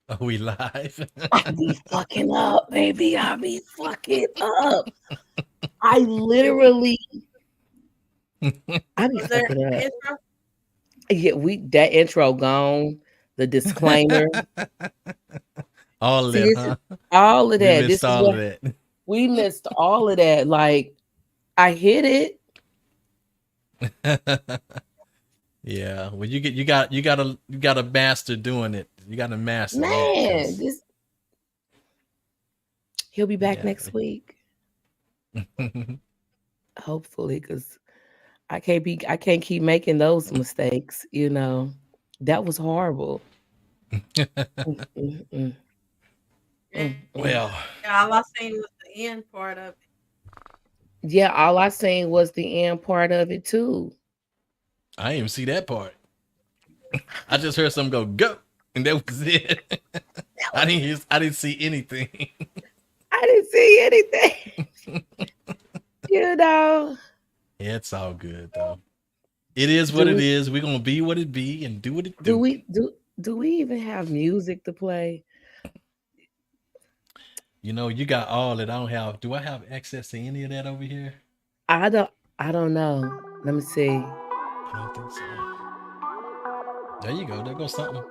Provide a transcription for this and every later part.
Are we live? I be fucking up, baby. I be fucking up. I literally, I be Was there fucking up. intro? Yeah, we that intro gone. The disclaimer. All of See, that, this is huh? all of We that. missed This is all of what that. we missed. All of that. Like I hit it, Yeah. Well, you gotta master doing it. You gotta master that, man. cause This he'll be back yeah. next week, hopefully, because I can't keep making those mistakes. That was horrible. Mm, mm, mm, Yeah, mm, mm. Well, all I seen was the end part of it. Yeah, all I seen was the end part of it too. I didn't even see that part. I just heard something go, and that was it. That was it. I didn't see anything. I didn't see anything. you know. Yeah, it's all good though. It is what Do it we is. We're gonna be what it be and do what it do do. we do we even have music to play? You got all that. I don't have. Do I have access to any of that over here? I don't know. Let me see. I don't think so. There you go. There goes something.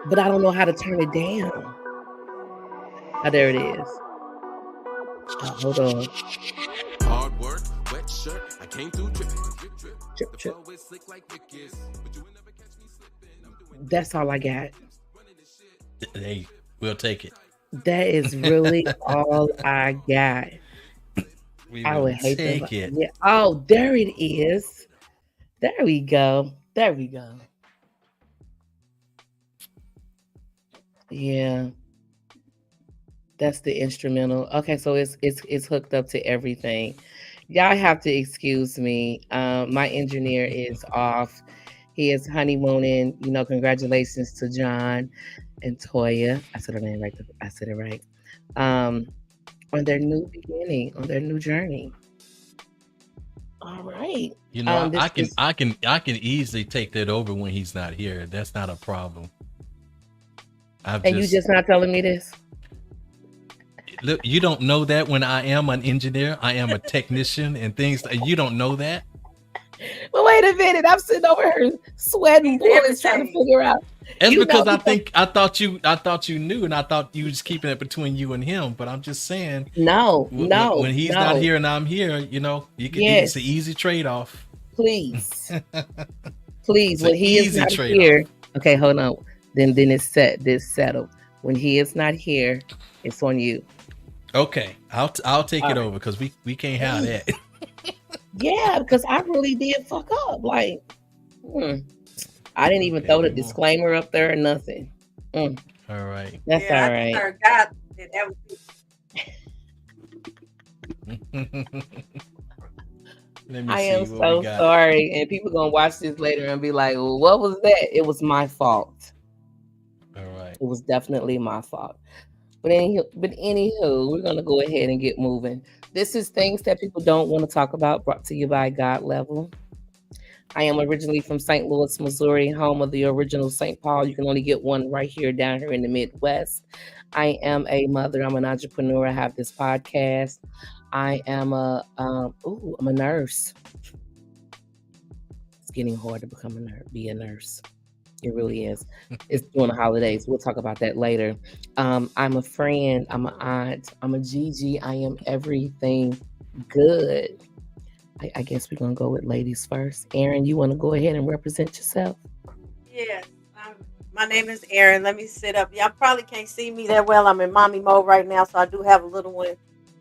But I don't know how to turn it down. Oh, there it is. Hold on. Hard work, wet shirt. I came through dripping, drip, drip. Trip, The trip. flow is slick like Rick is, but you will never catch me slipping. I'm doing That's all I got. running this shit. Hey, we'll take it. That is really all I got. We I will would hate to. take it. Yeah. Oh, there it is. There we go. There we go. Yeah, that's the instrumental. Okay, so it's hooked up to everything. Y'all have to excuse me. My engineer is off. He is honeymooning. Congratulations to John and Toya. I said her name right. I said it right. Um, on their new beginning, on their new journey. All right. I This can is, I can easily take that over when he's not here. That's not a problem. I've and you just just not telling me this. look. You don't know that when I am an engineer, I am a technician and things. You don't know that. But wait a minute, I'm sitting over here sweating He's bullets trying to everything. figure out. It's because Because I thought you knew, and I thought you was keeping it between you and him. But I'm just saying, no, when no, he's not no. here and I'm here, it's an Yes, easy trade off. please, please. It's an When he is easy not trade here, off. okay, hold on. Then it's set. This settled. When he is not here, it's on you. Okay, I'll take All it right. over because we can't have Please. that. Yeah, because I really did fuck up. Like, hmm, I didn't even Okay, throw the we won't. disclaimer up there or nothing. Mm, All right. that's all Yeah, I just right. heard God did that was Let me I am see what we so got. sorry. And people gonna watch this later and be like, well, what was that? It was my fault. All right. It was definitely my fault. But anywho, we're gonna go ahead and get moving. This is things that people don't want to talk about, brought to you by God Level. I am originally from St. Louis, Missouri, home of the original St. Paul. You can only get one right here down here in the Midwest. I am a mother. I'm an entrepreneur. I have this podcast. I'm a nurse. It's getting hard to become a nurse, be a nurse. It really is. It's during the holidays. We'll talk about that later. I'm a friend. I'm an aunt. I'm a Gigi. I am everything good. I guess we're gonna go with ladies first. Aaron, you want to go ahead and represent yourself? yes. My name is Erin. Let me sit up. Y'all probably can't see me that well. I'm in mommy mode right now, so I do have a little one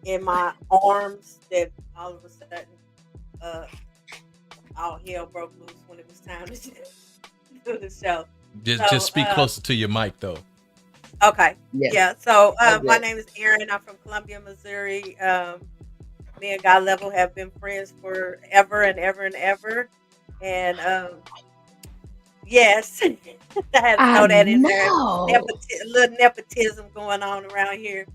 in my arms that all of a sudden uh all hell broke loose when it was time to do the show. Just So speak closer to your mic though. okay. Yes. Yeah. So Oh, my good. name is Erin. I'm from Columbia, Missouri. Me and God Level have been friends forever and ever and ever. And yes, I had to I throw that in there. know, A little nepotism going on around here.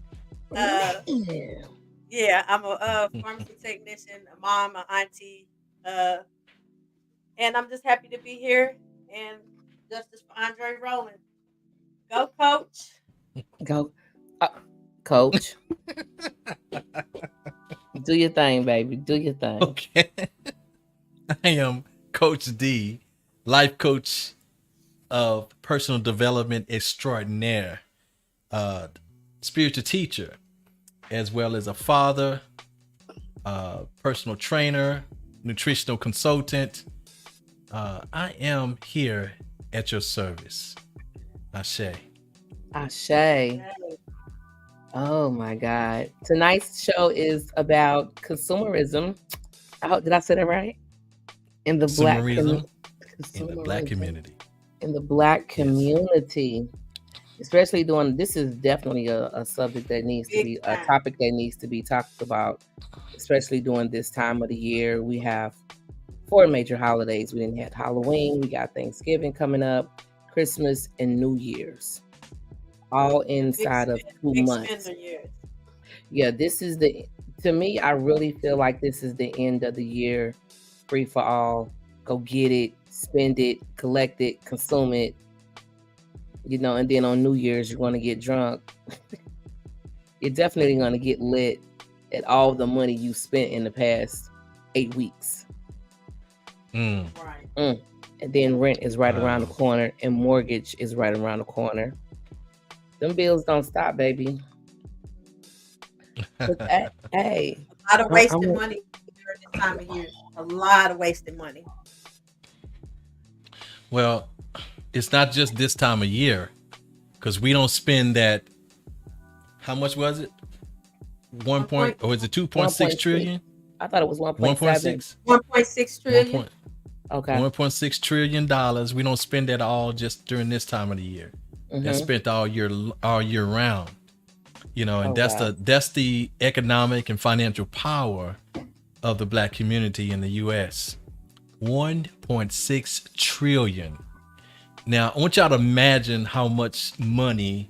Uh, man. yeah, I'm a pharmacy technician, a mom, a auntie, uh, and I'm just happy to be here. And justice for Andre Rowland. Go, coach. Go, coach. Do your thing, baby. Do your thing. Okay. I am Coach D, life coach of personal development extraordinaire, spiritual teacher, as well as a father, personal trainer, nutritional consultant. I am here at your service. Ashe. Ashe. Oh my God. Tonight's show is about consumerism. Did I say that right? In the black Consumerism in the black consumerism community. in the black Yes. community. Especially doing this is definitely a subject that needs to be a topic that needs to be talked about, especially during this time of the year. We have 4 major holidays. We didn't have Halloween, we got Thanksgiving coming up, Christmas, and New Year's, all inside of 2 Big months. spender years. Yeah, this is to me, I really feel like this is the end of the year, free for all. Go get it, spend it, collect it, consume it. And then on New Year's, you're going to get drunk. You're definitely going to get lit at all the money you spent in the past 8 weeks. Mm. Right. And then rent is right around the Wow. corner, and mortgage is right around the corner. Them bills don't stop, baby. But, hey, A lot of I- wasted I'm- money during this time of year. A lot of wasted money. Well, it's not just this time of year, because we don't spend that. How much was it? 1 point, or is it 2.6 trillion? I thought it was 1.7. 1.6. 1.6 trillion. Okay. $1.6 trillion. We don't spend that all just during this time of the year. That's Mhm. spent all year round. And Oh, wow. that's the economic and financial power of the black community in the US. 1.6 trillion. Now, I want y'all to imagine how much money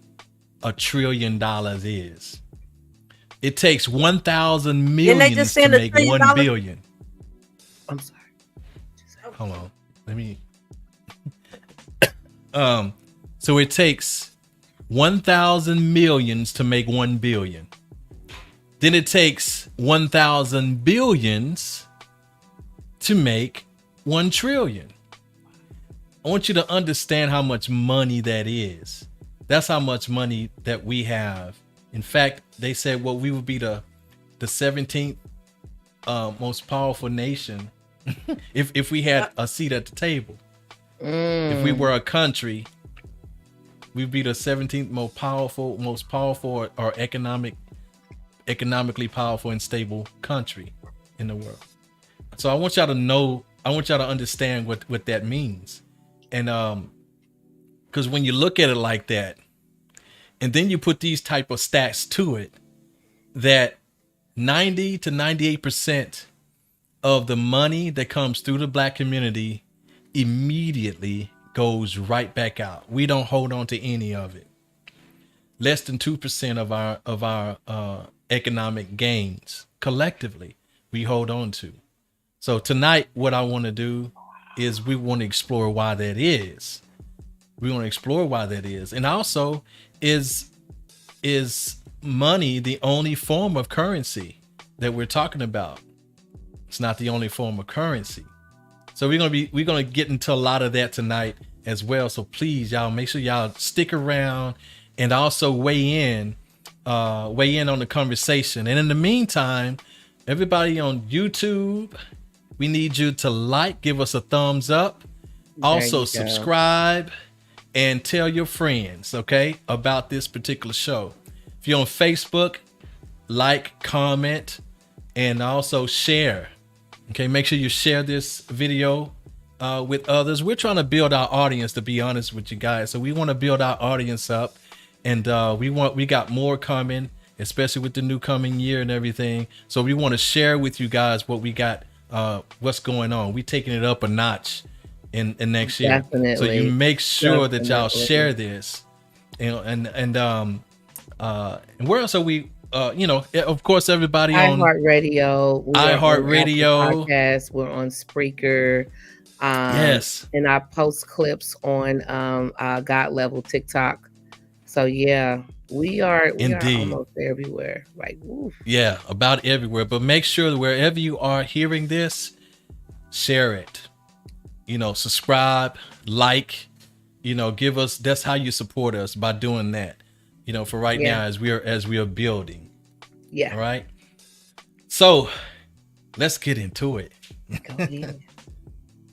$1 trillion is. It takes 1,000 millions just to send $1 make trillion? 1 billion. I'm sorry. Hold on. Let me. So it takes 1,000 millions to make 1 billion. Then it takes 1,000 billions to make 1 trillion. I want you to understand how much money that is. That's how much money that we have. In fact, they said, well, we would be the 17th most powerful nation if we had a seat at the table. If we were a country, we'd be the 17th most powerful or economically powerful and stable country in the world. So I want y'all to know, I want y'all to understand what that means. And because when you look at it like that, and then you put these type of stats to it, that 90 to 98% of the money that comes through the black community immediately goes right back out. We don't hold on to any of it. Less than 2% of our economic gains collectively we hold on to. So tonight, what I want to do is we want to explore why that is. We want to explore why that is, and also is money the only form of currency that we're talking about? It's not the only form of currency. So we're gonna get into a lot of that tonight as well. So please, y'all, make sure y'all stick around and also weigh in on the conversation. And in the meantime, everybody on YouTube, we need you to give us a thumbs up, also subscribe, and tell your friends, okay, about this particular show. If you're on Facebook, comment, and also share. Okay, make sure you share this video with others. We're trying to build our audience, to be honest with you guys. So we want to build our audience up, and we got more coming, especially with the new coming year and everything. So we want to share with you guys what we got, what's going on. We taking it up a notch in next year. Definitely. So you make sure that y'all Definitely. share this, and where else are we? Of course, everybody on iHeartRadio. iHeartRadio. Podcast. We're on Spreaker. Yes. And I post clips on God Level TikTok. So yeah, we are Indeed. almost everywhere. Like, woof. Yeah, about everywhere. But make sure that wherever you are hearing this, share it. Subscribe, like, give us, that's how you support us, by doing that. For right Yeah, now, as we are building. yeah. All right. So let's get into it. Go ahead.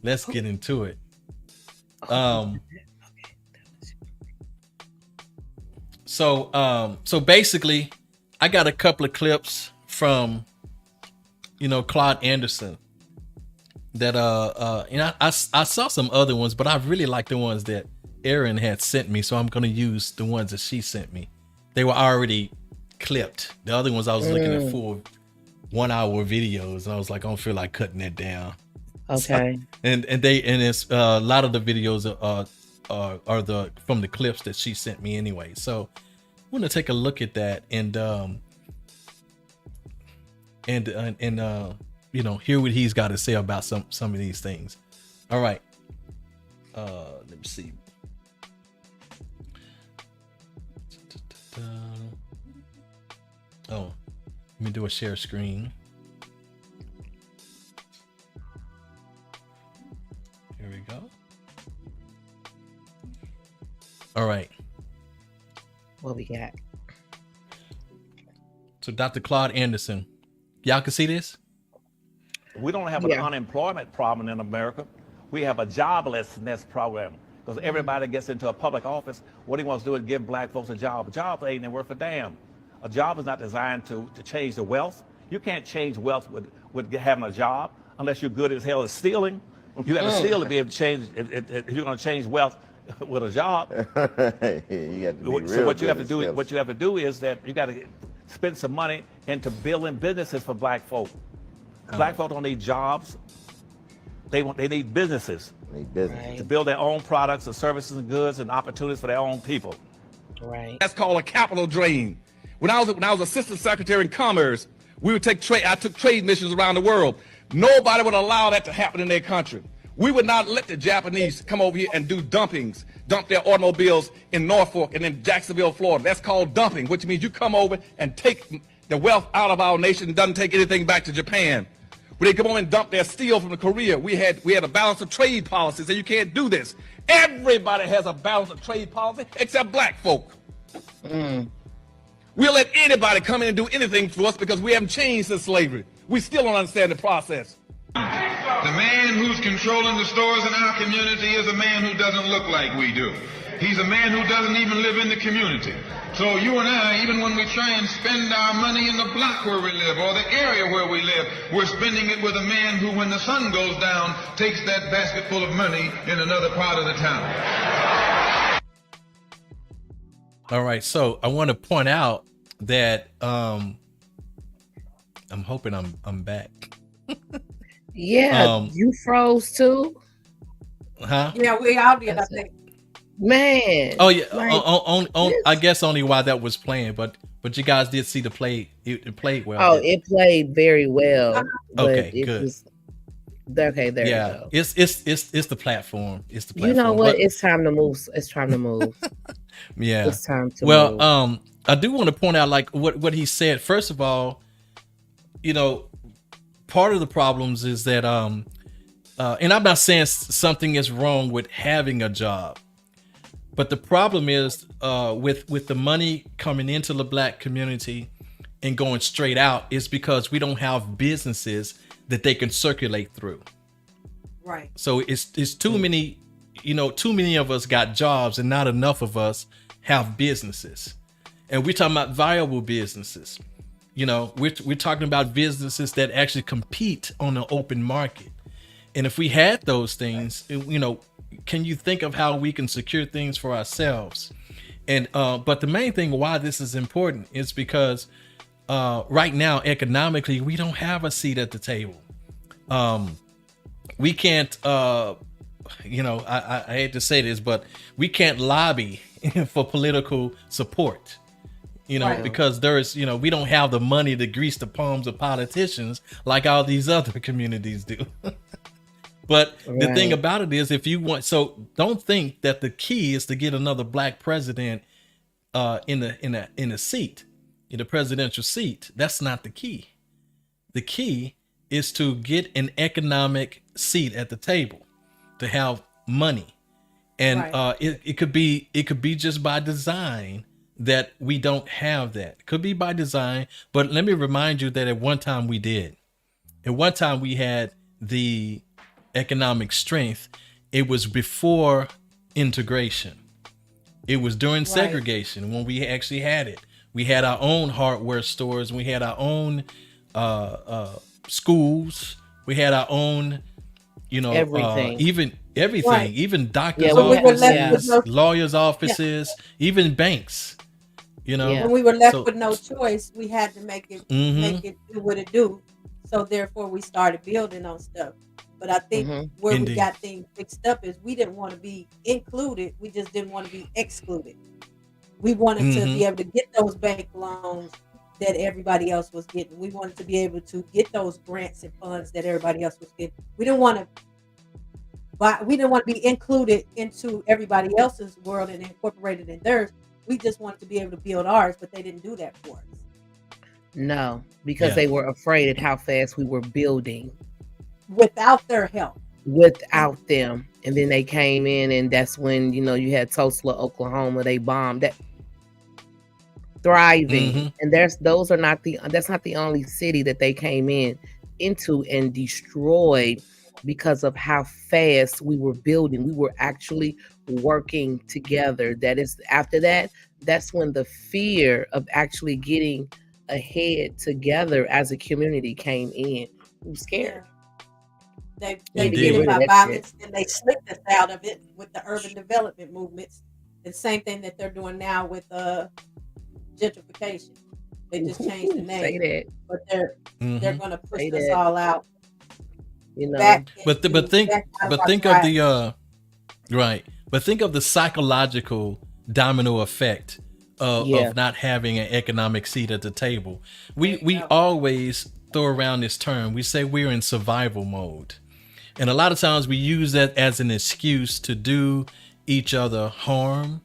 Let's Oh, get into it. oh, Um, so basically, I got a couple of clips from Claude Anderson that I saw some other ones, but I really like the ones that Erin had sent me, so I'm gonna use the ones that she sent me. They were already clipped. The other ones I was looking at full 1 hour videos, and I was like, I don't feel like cutting that down. So, okay. and it's a lot of the videos are the from the clips that she sent me anyway. So I want to take a look at that and hear what he's got to say about some of these things. All right. Let me see. Oh, let me do a share screen. Here we go. All right. What we got? So Dr. Claude Anderson, y'all can see this? We don't have an Yeah. unemployment problem in America. We have a joblessness problem. Because everybody gets into a public office, what he wants to do is give black folks a job. A job ain't worth a damn. A job is not designed to change the wealth. You can't change wealth with having a job unless you're good as hell at stealing. You got to steal to be able to change. If you're going to change wealth with a job, You got to be real so what you have to good do, at what you have to do is that you got to spend some money into building businesses for black folk. Black folk don't need jobs. They need businesses Need business. Right. to build their own products and services and goods and opportunities for their own people. Right. That's called a capital drain. When I was assistant secretary in commerce, we would take trade. I took trade missions around the world. Nobody would allow that to happen in their country. We would not let the Japanese come over here and do dumpings, dump their automobiles in Norfolk and in Jacksonville, Florida. That's called dumping, which means you come over and take the wealth out of our nation and doesn't take anything back to Japan. When they come over and dump their steel from the Korea, we had a balance of trade policy, so you can't do this. Everybody has a balance of trade policy except black folk. We'll let anybody come in and do anything for us because we haven't changed since slavery. We still don't understand the process. The man who's controlling the stores in our community is a man who doesn't look like we do. He's a man who doesn't even live in the community. So you and I, even when we try and spend our money in the block where we live or the area where we live, we're spending it with a man who, when the sun goes down, takes that basket full of money in another part of the town. All right. So I want to point out that I'm hoping I'm back. Yeah, you froze too, Huh? Yeah, we all did, I That's think. Oh man. yeah. Like, I this- guess only while that was playing, but you guys did see the play. It played well. Oh, it played very well, but Okay, it good. was okay. There Yeah. you go. It's the platform. It's the You platform. know what? But, It's time to move. It's time to move. yeah. It's time to Well, move. I do want to point out like what he said. First of all, part of the problems is that and I'm not saying something is wrong with having a job, but the problem is with the money coming into the black community and going straight out is because we don't have businesses that they can circulate through. Right. So it's too many, too many of us got jobs and not enough of us have businesses. And we're talking about viable businesses. We're talking about businesses that actually compete on the open market. And if we had those things, can you think of how we can secure things for ourselves? And but the main thing why this is important is because right now economically we don't have a seat at the table. We can't I hate to say this, but we can't lobby for political support. Right. Because there's, we don't have the money to grease the palms of politicians like all these other communities do. But the thing Right. about it is, if you want, so don't think that the key is to get another black president in a seat, in the presidential seat. That's not the key. The key is to get an economic seat at the table, to have money. And Right. it could be just by design that we don't have that. It could be by design, but let me remind you that at one time we did. At one time we had the economic strength. It was before integration. It was during Right. segregation when we actually had it. We had our own hardware stores. We had our own schools. We had our own, Everything. even everything, Right. even Yeah, doctors' When we were left yeah. with offices, no lawyers' yeah. offices, even banks. Yeah. When we were left So, with no choice, we had to make mm-hmm, it do what it do. So therefore, we started building on stuff. But I think Hmm. where we indeed, got things mixed up is we didn't want to be included. We just didn't want to be excluded. We wanted to mm-hmm, be able to get those bank loans that everybody else was getting. We wanted to be able to get those grants and funds that everybody else was getting. We didn't want to we didn't want to be included into everybody else's world and incorporated in theirs. We just wanted to be able to build ours, but they didn't do that for us No, because yeah, they were afraid at how fast we were building without their help. And without them. And then they came in, and that's when, you had Tulsa, Oklahoma. They bombed that, thriving. mm-hmm, And that's not the only city that they came into and destroyed because of how fast we were building. We were actually working together. That is, after that, that's when the fear of actually getting ahead together as a community came in. We were scared. yeah, We they had to get did indeed, it rid of by that shit. violence and they slicked us out of it with the urban development movements. The same thing that they're doing now with gentrification. They just changed the Ooh, say name, that. but they're mm-hmm. going to push Say us that. all out But back But back out of our think of tribes. the right. But think of the psychological domino effect yeah. of not having an economic seat at the table. There you We go. always throw around this term. We say we're in survival mode. And a lot of times we use that as an excuse to do each other harm,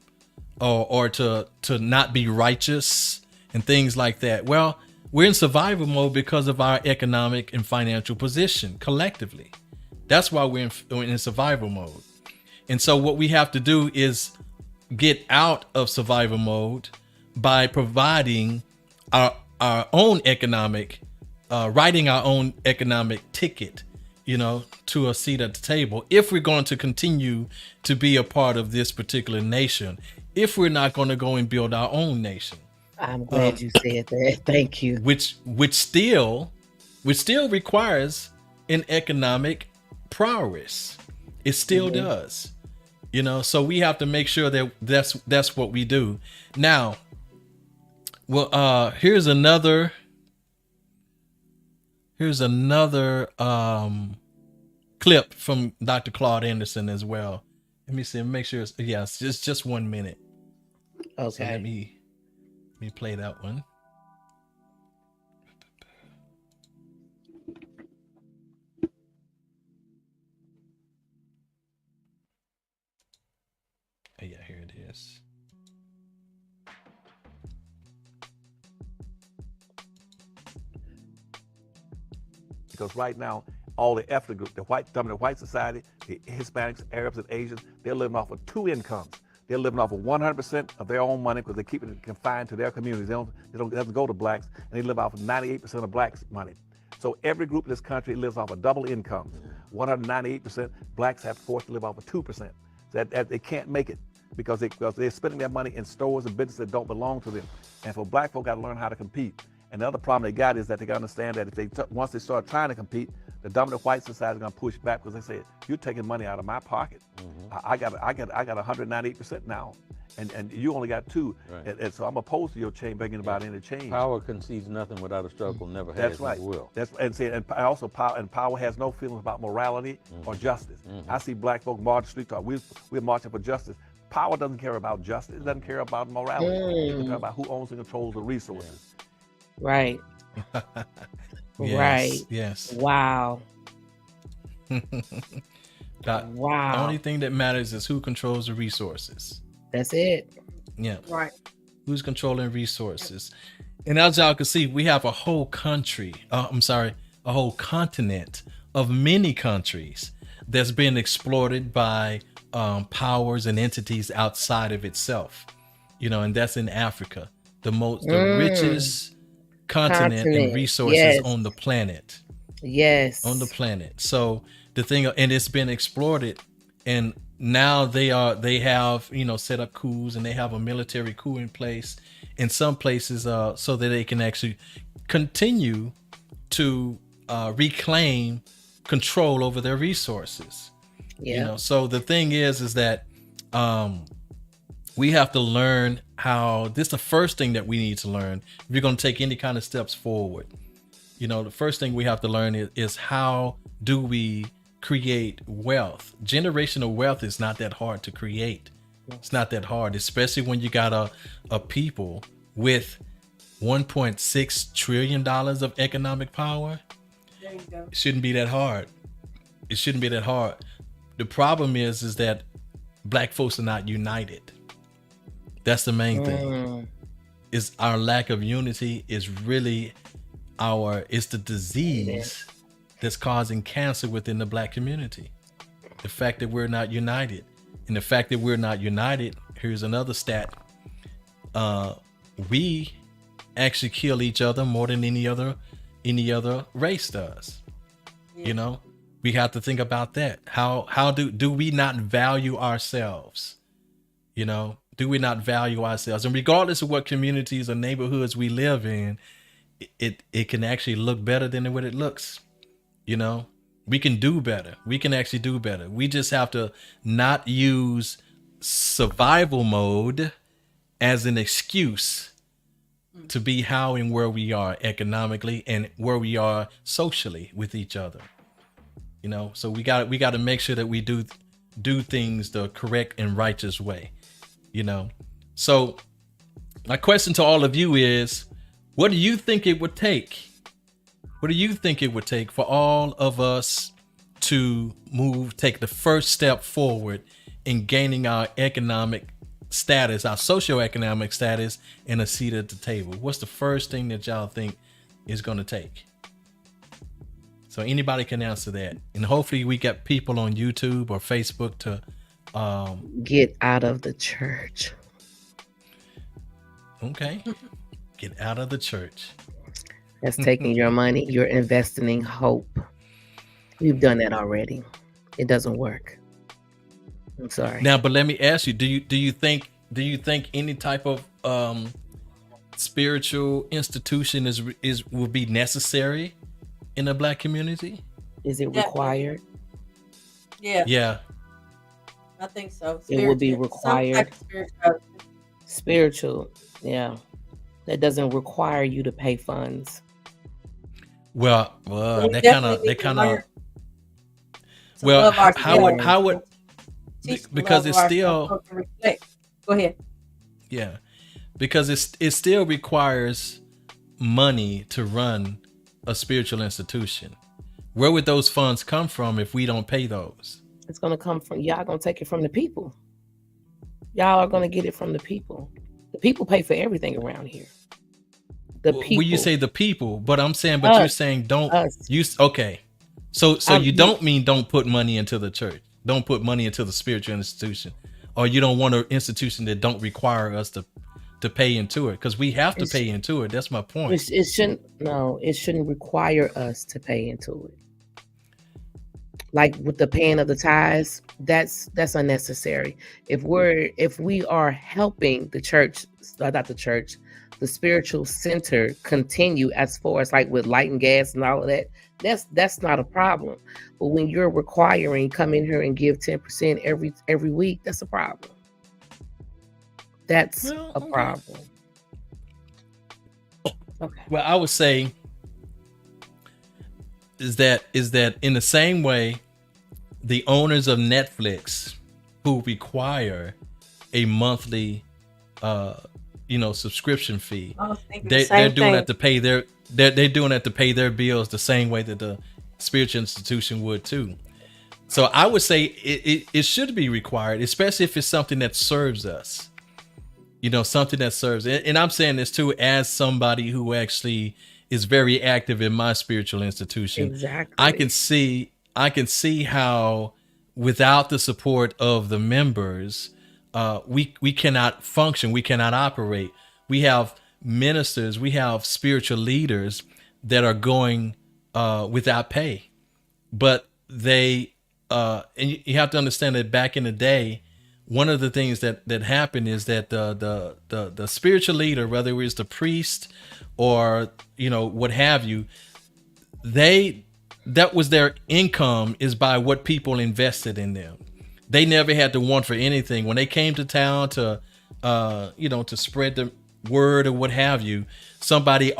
or to not be righteous and things like that. Well, we're in survival mode because of our economic and financial position collectively. That's why we're in survival mode. And so what we have to do is get out of survival mode by providing our own economic, writing our own economic ticket, to a seat at the table. If we're going to continue to be a part of this particular nation, if we're not going to go and build our own nation, I'm glad you said that. Thank you. which still requires an economic prowess. It still Yeah. does. So we have to make sure that that's what we do. Now, well, here's another clip from Dr. Claude Anderson as well. Let me see, make sure it's just 1 minute. So Okay. let me play that one. Oh, yeah, here it is. Because right now, all the ethnic group, the dominant white society, the Hispanics, Arabs, and Asians, they're living off of two incomes. They're living off of 100% of their own money because they keep it confined to their communities. It doesn't go to blacks, and they live off of 98% of blacks' money. So every group in this country lives off of double income. 198%, blacks have forced to live off of 2%. That they can't make it because they're spending their money in stores and businesses that don't belong to them. And for black folk, got to learn how to compete. And the other problem they got is that they got to understand that if once they start trying to compete, the dominant white society is going to push back because they say, you're taking money out of my pocket. I got 198% now, and you only got 2. Right. And so I'm opposed to your bringing about any change. Power concedes nothing without a struggle, never That's has, right. never will. And also power has no feelings about morality or justice. I see black folk march the street talk. We're marching for justice. Power doesn't care about justice. It doesn't care about morality. It doesn't care about who owns and controls the resources. Right. Yes, Right. yes. Wow. The Wow. only thing that matters is who controls the resources. That's it. Yeah. Right. Who's controlling resources? And as y'all can see, we have a whole country. A whole continent of many countries that's been exploited by powers and entities outside of itself. And that's in Africa, the richest continent and resources Yes. on the planet. Yes. On the planet. So the thing, and it's been exploited, and now they have set up coups, and they have a military coup in place in some places, so that they can actually continue to reclaim control over their resources. Yeah. So the thing is that we have to learn how. This is the first thing that we need to learn if you're going to take any kind of steps forward. The first thing we have to learn is how do we create wealth. Generational wealth is not that hard to create. It's not that hard, especially when you got a people with $1.6 trillion of economic power. There you go. It shouldn't be that hard. It shouldn't be that hard. The problem is that Black folks are not united. That's the main thing. Is our lack of unity is really it's the disease that's causing cancer within the Black community. The fact that we're not united. And the fact that we're not united, here's another stat. We actually kill each other more than any other race does. Yeah. We have to think about that. How do we not value ourselves? Do we not value ourselves? And regardless of what communities or neighborhoods we live in, it can actually look better than what it looks. We can do better. We can actually do better. We just have to not use survival mode as an excuse to be how and where we are economically and where we are socially with each other. So we got to make sure that we do things the correct and righteous way. So my question to all of you is, what do you think it would take? What do you think it would take for all of us to take the first step forward in gaining our economic status, our socioeconomic status, and a seat at the table? What's the first thing that y'all think is going to take? So anybody can answer that. And hopefully we get people on YouTube or Facebook to get out of the church. Okay. Get out of the church. That's taking your money. You're investing in hope. We've done that already. It doesn't work. I'm sorry. Now, but let me ask you: Do you think any type of spiritual institution will be necessary in the Black community? Is it required? Yeah. Yeah. I think so. It will be required. Spiritual. Yeah. That doesn't require you to pay funds. Well, that kind of. Well, how would? Because it's still. Go ahead. Yeah, because it still requires money to run a spiritual institution. Where would those funds come from if we don't pay those? It's gonna come from y'all. Gonna take it from the people. Y'all are gonna get it from the people. The people pay for everything around here. The people. Well, you say the people, but I'm saying, but you're saying don't use. Okay, so you don't mean don't put money into the church, don't put money into the spiritual institution, or you don't want an institution that don't require us to pay into it, because we have to pay into it. That's my point. It shouldn't require us to pay into it. Like with the paying of the tithes, that's unnecessary. If we are helping the church, not the church, the spiritual center continue as far as like with light and gas and all of that, that's not a problem. But when you're requiring come in here and give 10% every week, that's a problem. That's a problem. Okay. Well, I would say is that in the same way, the owners of Netflix who require a monthly subscription fee, they're doing that to pay they're doing that to pay their bills the same way that the spiritual institution would too. So I would say it should be required, especially if it's something that serves us. something that serves. And I'm saying this too as somebody who actually is very active in my spiritual institution. Exactly. I can see how without the support of the members, we cannot function, we cannot operate. We have ministers, we have spiritual leaders that are going without pay, but they and you have to understand that back in the day, one of the things that happened is that the spiritual leader, whether it was the priest or what have you, that was their income, is by what people invested in them. They never had to want for anything when they came to town to to spread the word or what have you. Somebody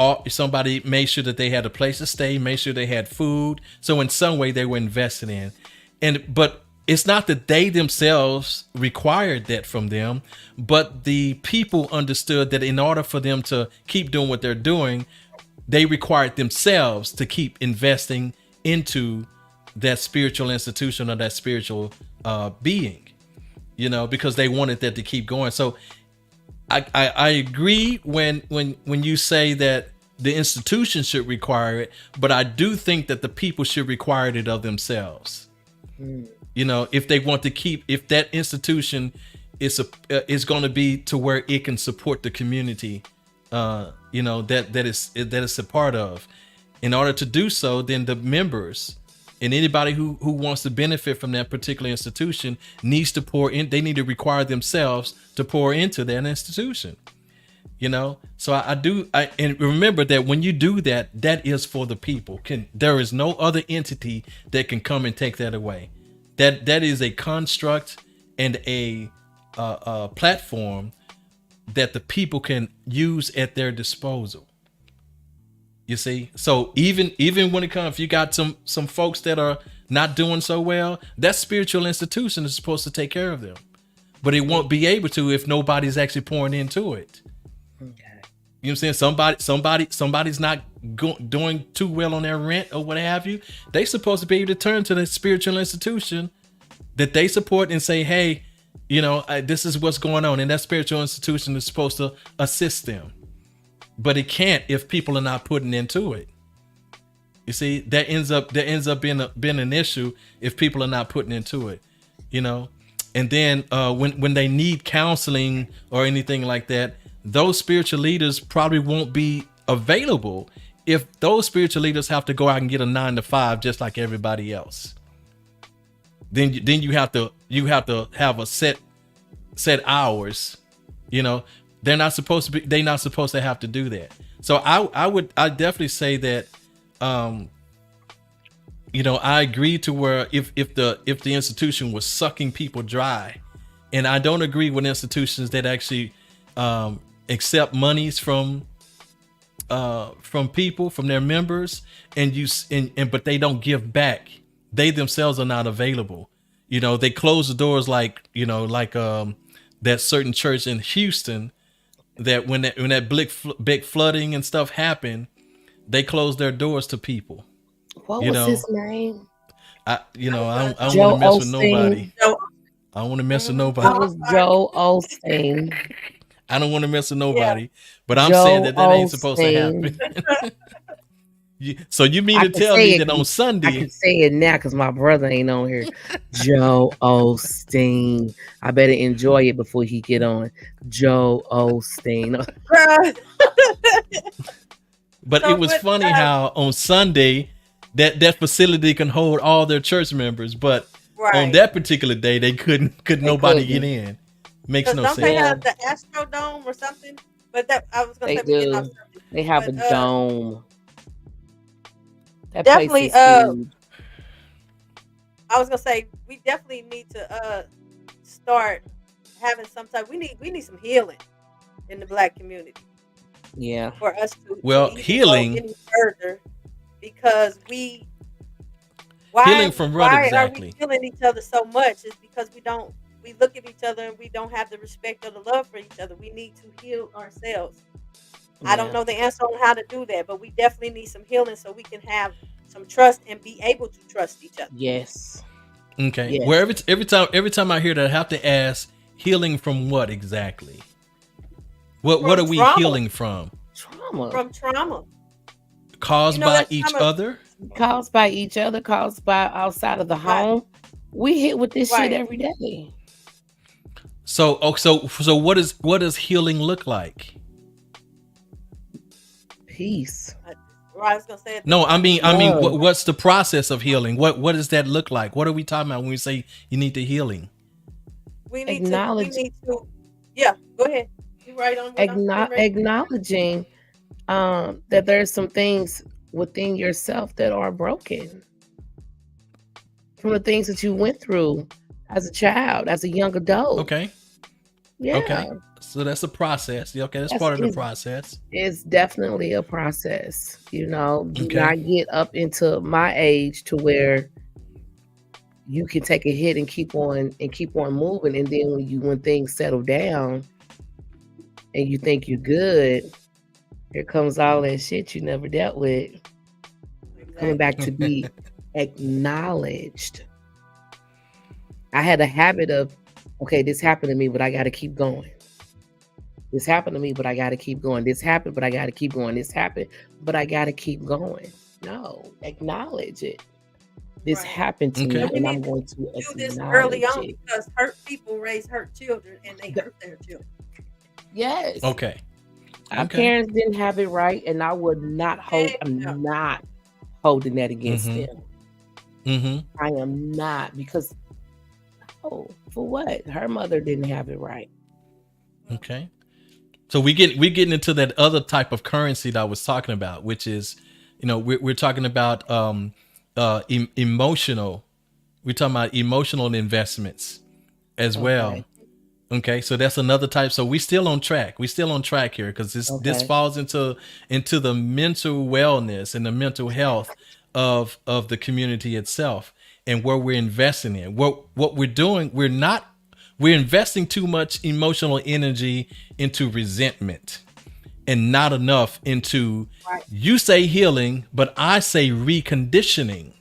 made sure that they had a place to stay, made sure they had food, so in some way they were invested in. But it's not that they themselves required that from them, but the people understood that in order for them to keep doing what they're doing, they required themselves to keep investing into that spiritual institution or that spiritual being, because they wanted that to keep going. So I agree when you say that the institution should require it, but I do think that the people should require it of themselves. If they want to keep, if that institution is going to be to where it can support the community, that is a part of. In order to do so, then the members and anybody who wants to benefit from that particular institution needs to pour in. They need to require themselves to pour into that institution. So and remember that when you do that, that is for the people. There is no other entity that can come and take that away. That is a construct and a platform that the people can use at their disposal. You see, so even when it comes, if you got some folks that are not doing so well, that spiritual institution is supposed to take care of them, but it won't be able to if nobody's actually pouring into it. Okay. You know what I'm saying? Somebody's not doing too well on their rent or what have you. They supposed to be able to turn to the spiritual institution that they support and say, hey, this is what's going on, and that spiritual institution is supposed to assist them. But it can't if people are not putting into it. You see, that ends up being an issue if people are not putting into it. And then when they need counseling or anything like that, those spiritual leaders probably won't be available if those spiritual leaders have to go out and get a 9-to-5 just like everybody else. Then you have to have a set hours. They're not supposed to have to do that. So I definitely say that I agree to where if the institution was sucking people dry, and I don't agree with institutions that actually accept monies from people, from their members, but they don't give back. They themselves are not available. They close the doors like that certain church in Houston, that when that big flooding and stuff happened, they closed their doors to people. What was his name? I don't want to mess with nobody. I don't want to mess with nobody. It was Joe Osteen. I don't want to mess with nobody, but I'm saying that ain't supposed to happen. So you mean to tell me that on Sunday? I can say it now because my brother ain't on here. Joe Osteen. I better enjoy it before he get on. Joe Osteen. But it was funny how on Sunday that facility can hold all their church members, but on that particular day they couldn't nobody get in. Makes no sense. Don't they have the Astrodome or something? But that I was gonna say they have a dome. That definitely place is huge. I was gonna say we definitely need to start having some type. We need some healing in the Black community. Yeah. For us to healing go any further, because healing from what why exactly? are we killing each other so much? Is because we look at each other and we don't have the respect or the love for each other. We need to heal ourselves. I don't know the answer on how to do that, but we definitely need some healing so we can have some trust and be able to trust each other. Yes. Okay. Yes. Where every time I hear that, I have to ask, healing from what exactly? What are we trauma. healing from? Trauma. From trauma. Caused You know, by that's each trauma. other? Caused by each other, caused by outside of the Right. home. We hit with this shit Right. every day. So what does healing look like? Peace. Right, I was gonna say it. No, I mean, Love. what's the process of healing? What does that look like? What are we talking about when we say you need the healing? We need Acknowledge- to. Yeah, go ahead. You right on. What I'm getting ready to say. Acknowledging that there's some things within yourself that are broken from the things that you went through as a child, as a young adult. Okay. Yeah. Okay. So that's a process. Yeah, okay, that's part of the process. It's definitely a process. You know, do Okay. not get up into my age to where you can take a hit and keep on moving, and then when things settle down and you think you're good, here comes all that shit you never dealt with coming back to be acknowledged. I had a habit of, okay, this happened to me, but I got to keep going. This happened to me, but I got to keep going. This happened, but I got to keep going. This happened, but I got to keep going. No, acknowledge it. This Right. happened to me, Okay. and I'm going to Do this acknowledge early on it. because hurt people raise hurt children, and they hurt their children. Yes. Okay. Our Okay. parents didn't have it right, and I would not hold. I'm Yeah. not holding that against Mhm. them. Mm-hmm. I am not, because oh, for what? Her mother didn't have it right. Okay. So we're getting into that other type of currency that I was talking about, which is, we're talking about emotional. We're talking about emotional investments as well. Okay. Okay, so that's another type. So we still on track. We still on track here because this Okay. falls into the mental wellness and the mental health of the community itself, and where we're investing in. What we're doing, we're investing too much emotional energy into resentment and not enough into, Right. you say healing, but I say reconditioning.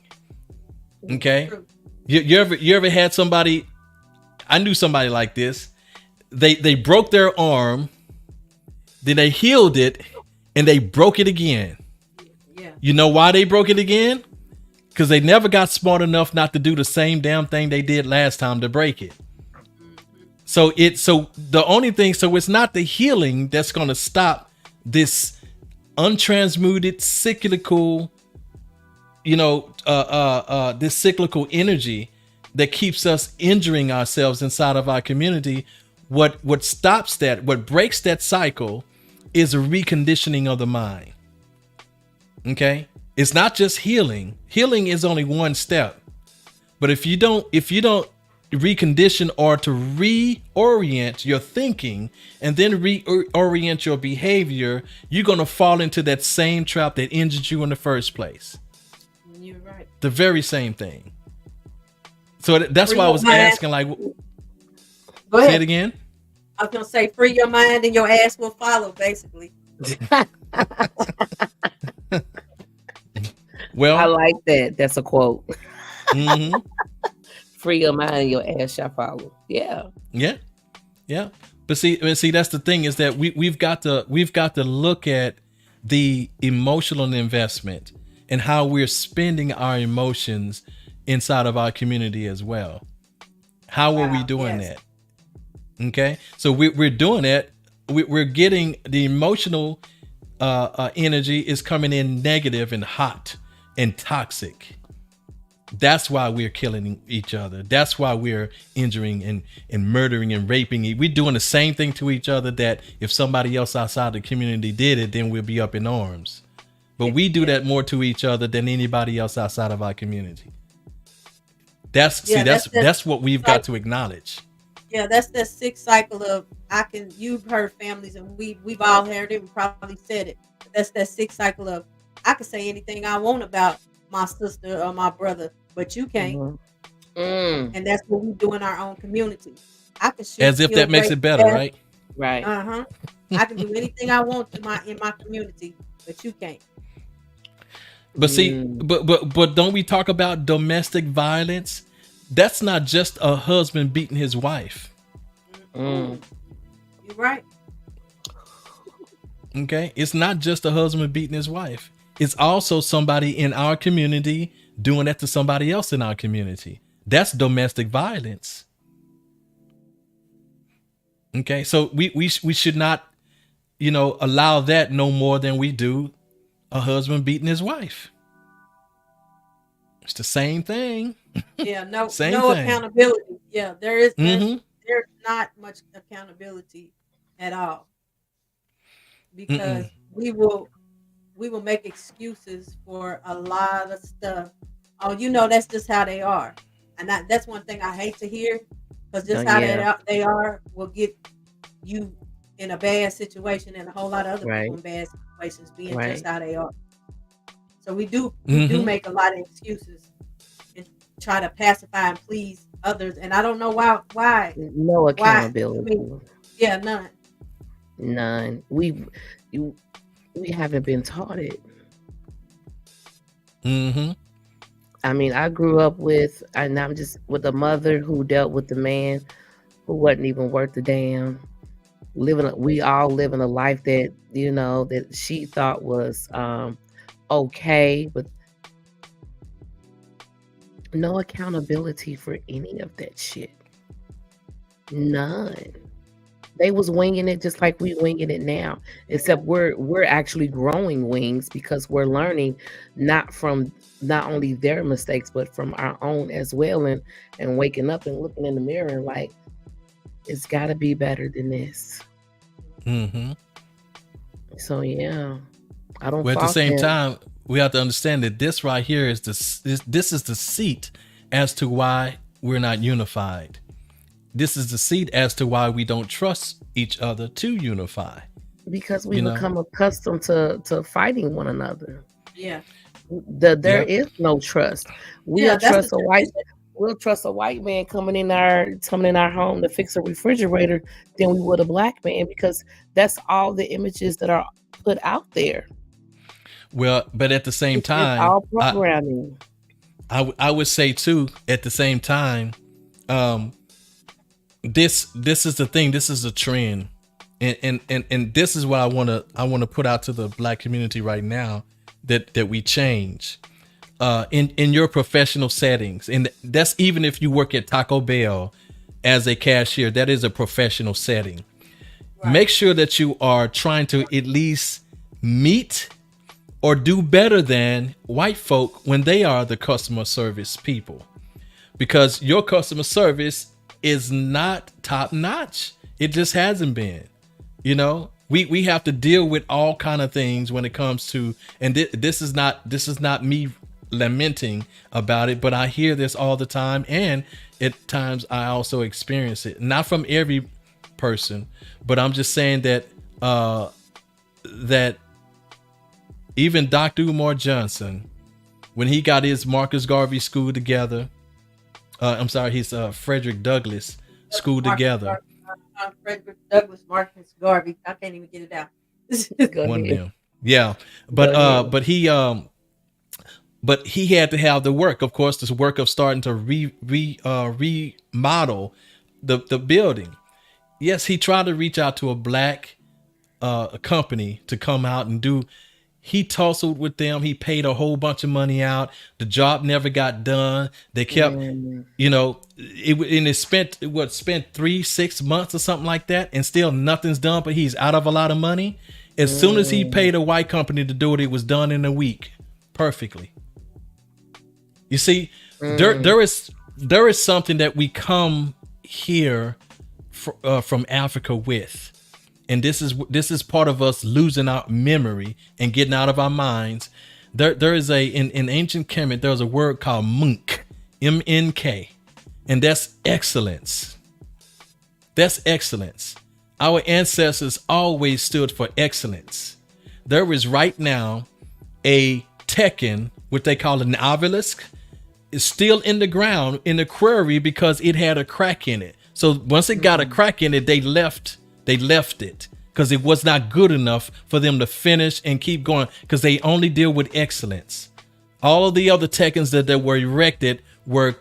Okay. True. You ever had somebody, I knew somebody like this. They broke their arm, then they healed it, and they broke it again. Yeah. You know why they broke it again? Because they never got smart enough not to do the same damn thing they did last time to break it. So the only thing, so it's not the healing that's going to stop this untransmuted cyclical, this cyclical energy that keeps us injuring ourselves inside of our community. What stops that, what breaks that cycle, is a reconditioning of the mind. Okay? It's not just healing. Healing is only one step. But if you don't recondition or to reorient your thinking and then reorient your behavior, you're going to fall into that same trap that injured you in the first place. You're right. The very same thing. So that's why I was asking, like, Go say ahead. it again. I was gonna say, free your mind and your ass will follow. Basically. Well, I like that. That's a quote. mhm. Free your mind, your ass shall follow. Yeah. Yeah. But see, that's the thing, is that we've got to look at the emotional investment and how we're spending our emotions inside of our community as well. How are we Wow, doing yes. that? Okay, so we're doing it. We're getting the emotional energy is coming in negative and hot and toxic. That's why we're killing each other. That's why we're injuring and murdering and raping. We're doing the same thing to each other that if somebody else outside the community did it, then we'll be up in arms. But we do that more to each other than anybody else outside of our community. That's what we've got to acknowledge. Yeah, that's that sick cycle of you've heard families, and we've all heard it. We probably said it. That's that sick cycle of I can say anything I want about my sister or my brother, but you can't. Mm-hmm. Mm. And that's what we do in our own community. I can shoot, As if kill, that makes rape, it better, death. right? Right. I can do anything I want in my community, but you can't. But see, but don't we talk about domestic violence? That's not just a husband beating his wife. Mm. You're right. Okay. It's not just a husband beating his wife. It's also somebody in our community doing that to somebody else in our community. That's domestic violence. Okay. So we should not, allow that no more than we do a husband beating his wife. It's the same thing. Yeah, no, Same no thing. accountability. Yeah, there's Mm-hmm. there's not much accountability at all Mm-mm. because we will make excuses for a lot of stuff. Oh, that's just how they are, and that's one thing I hate to hear because Oh just how yeah, they are will get you in a bad situation and a whole lot of other right, people in bad situations being just right. how they are. So we do Mm-hmm. make a lot of excuses and try to pacify and please others. And I don't know No why. I accountability, mean, yeah, none. none. You, we haven't been taught it. Mm-hmm. I mean, I grew up and I'm just with a mother who dealt with the man who wasn't even worth a damn. We all living a life that that she thought was okay, but no accountability for any of that shit. None. They was winging it just like we winging it now, except we're actually growing wings because we're learning not only their mistakes but from our own as well, and waking up and looking in the mirror and like it's got to be better than this. Mm-hmm. So yeah, I don't Well, at the fault same them. time, we have to understand that this right here is this is the seat as to why we're not unified. This is the seat as to why we don't trust each other to unify. Because we You know. become accustomed to fighting one another. Yeah, There Yep. is no trust. yeah. We'll That's the trust a white tradition. we'll trust a white man coming in our home to fix a refrigerator than we would a black man because that's all the images that are put out there. Well, but at the same It's time, all programming. I would say too. At the same time, um, this is the thing. This is a trend, and this is what I want to put out to the black community right now that we change in your professional settings, and that's even if you work at Taco Bell as a cashier. That is a professional setting. Right. Make sure that you are trying to at least meet or do better than white folk when they are the customer service people, because your customer service is not top notch. It just hasn't been. We have to deal with all kind of things when it comes to, and this is not me lamenting about it, but I hear this all the time, and at times I also experience it, not from every person, but I'm just saying that that even Dr. Umar Johnson, when he got his Marcus Garvey school together, his Frederick Douglass school Marcus together. Garvey, Frederick Douglass, Marcus Garvey. I can't even get it out. Go One of ahead. them. Yeah. Go ahead. But he had to have the work, of course, this work of starting to remodel the building. Yes, he tried to reach out to a black company to come out and do. He tussled with them. He paid a whole bunch of money out. The job never got done. They kept, Mm, it spent 3-6 months or something like that, and still nothing's done. But he's out of a lot of money. As soon as he paid a white company to do it, it was done in a week, perfectly. You see, there is something that we come here from Africa with. And this is part of us losing our memory and getting out of our minds. There is in ancient Kemet, there's a word called munk, MNK, and that's excellence. That's excellence. Our ancestors always stood for excellence. There is right now a Tekken, what they call an obelisk, is still in the ground in the quarry because it had a crack in it. So once it got a crack in it, they left it because it was not good enough for them to finish and keep going, because they only deal with excellence. All of the other Tekkens that were erected were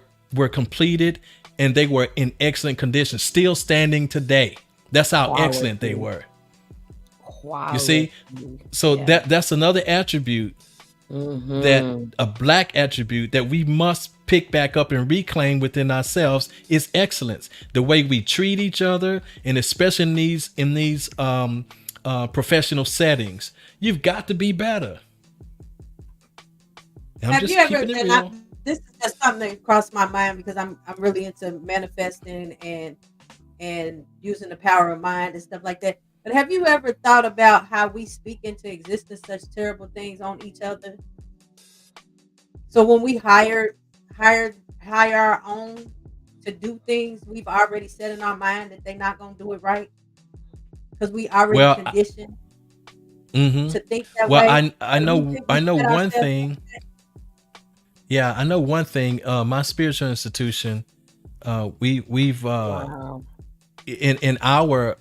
completed, and they were in excellent condition, still standing today. That's how excellent they were. You see, so Yeah. that's another attribute, that a black attribute that we must pick back up and reclaim within ourselves is excellence. The way we treat each other, and especially in these professional settings, you've got to be better. I'm Have just you ever? keeping it And real. this is just something that crossed my mind because I'm really into manifesting and using the power of mind and stuff like that. But have you ever thought about how we speak into existence such terrible things on each other? So when we hire our own to do things, we've already set in our mind that they're not gonna do it right because we already Well, conditioned mm-hmm. to think that Well, way. I So do you know think we set one ourselves thing. up? Yeah, I know one thing. My spiritual institution, we've Wow. in our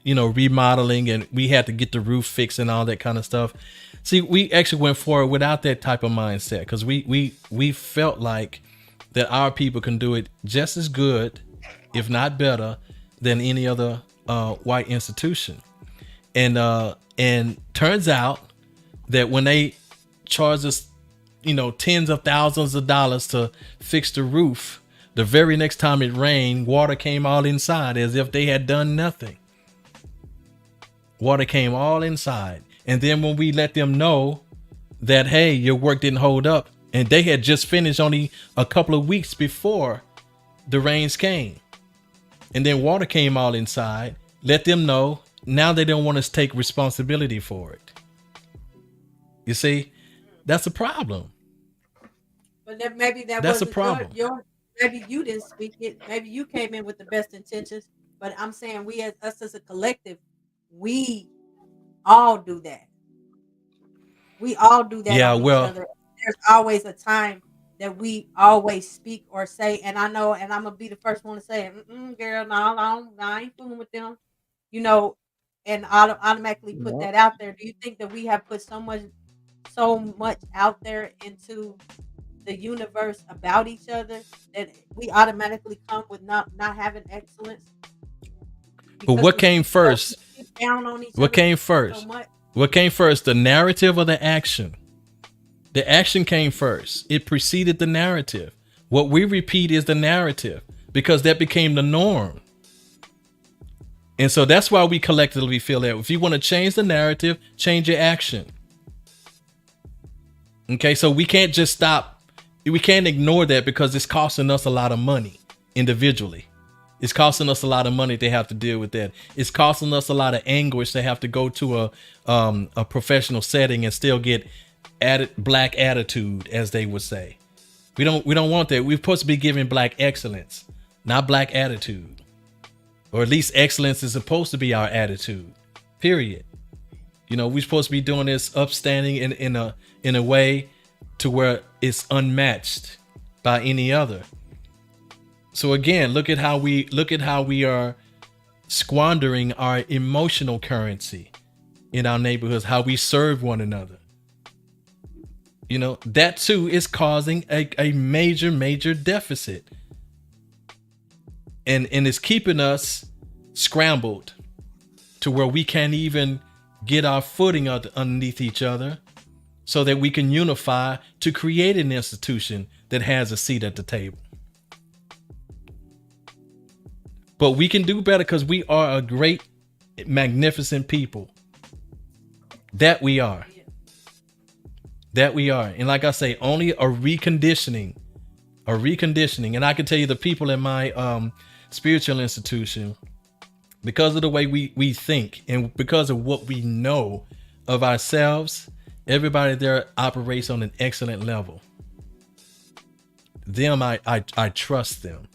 remodeling, and we had to get the roof fixed and all that kind of stuff. See, we actually went forward without that type of mindset because we felt like that our people can do it just as good, if not better, than any other white institution. And turns out that when they charge us, tens of thousands of dollars to fix the roof, the very next time it rained, water came all inside as if they had done nothing. Water came all inside. And then when we let them know that, hey, your work didn't hold up, and they had just finished only a couple of weeks before the rains came, and then water came all inside, let them know, now they don't want us to take responsibility for it. You see, that's a problem. But then maybe that That's a wasn't problem. your maybe you didn't speak it. Maybe you came in with the best intentions. But I'm saying we as us as a collective, we all do that. We all do that Yeah, on each well, other. There's always a time that we always speak or say, and I know, and I'm gonna be the first one to say, girl, no, I ain't fooling with them, you know, and automatically put Yep. that out there. Do you think that we have put so much out there into the universe about each other that we automatically come with not having excellence but because what came first? we speak down on each What other came so first? much? What came first, the narrative or the action? The action came first. It preceded the narrative. What we repeat is the narrative because that became the norm. And so that's why we collectively feel that if you want to change the narrative, change your action. Okay, so we can't just stop. We can't ignore that because it's costing us a lot of money individually. It's costing us a lot of money to have to deal with that. It's costing us a lot of anguish to have to go to a professional setting and still get black attitude, as they would say. We don't want that. We're supposed to be giving black excellence, not black attitude, or at least excellence is supposed to be our attitude. Period. We're supposed to be doing this upstanding in a way to where it's unmatched by any other. So again, look at how we are squandering our emotional currency in our neighborhoods, how we serve one another. That too is causing a major deficit. And it's keeping us scrambled to where we can't even get our footing underneath each other so that we can unify to create an institution that has a seat at the table. But we can do better because we are a great, magnificent people. That we are. And like I say, only a reconditioning. And I can tell you the people in my spiritual institution, because of the way we think and because of what we know of ourselves, everybody there operates on an excellent level. Them, I trust them.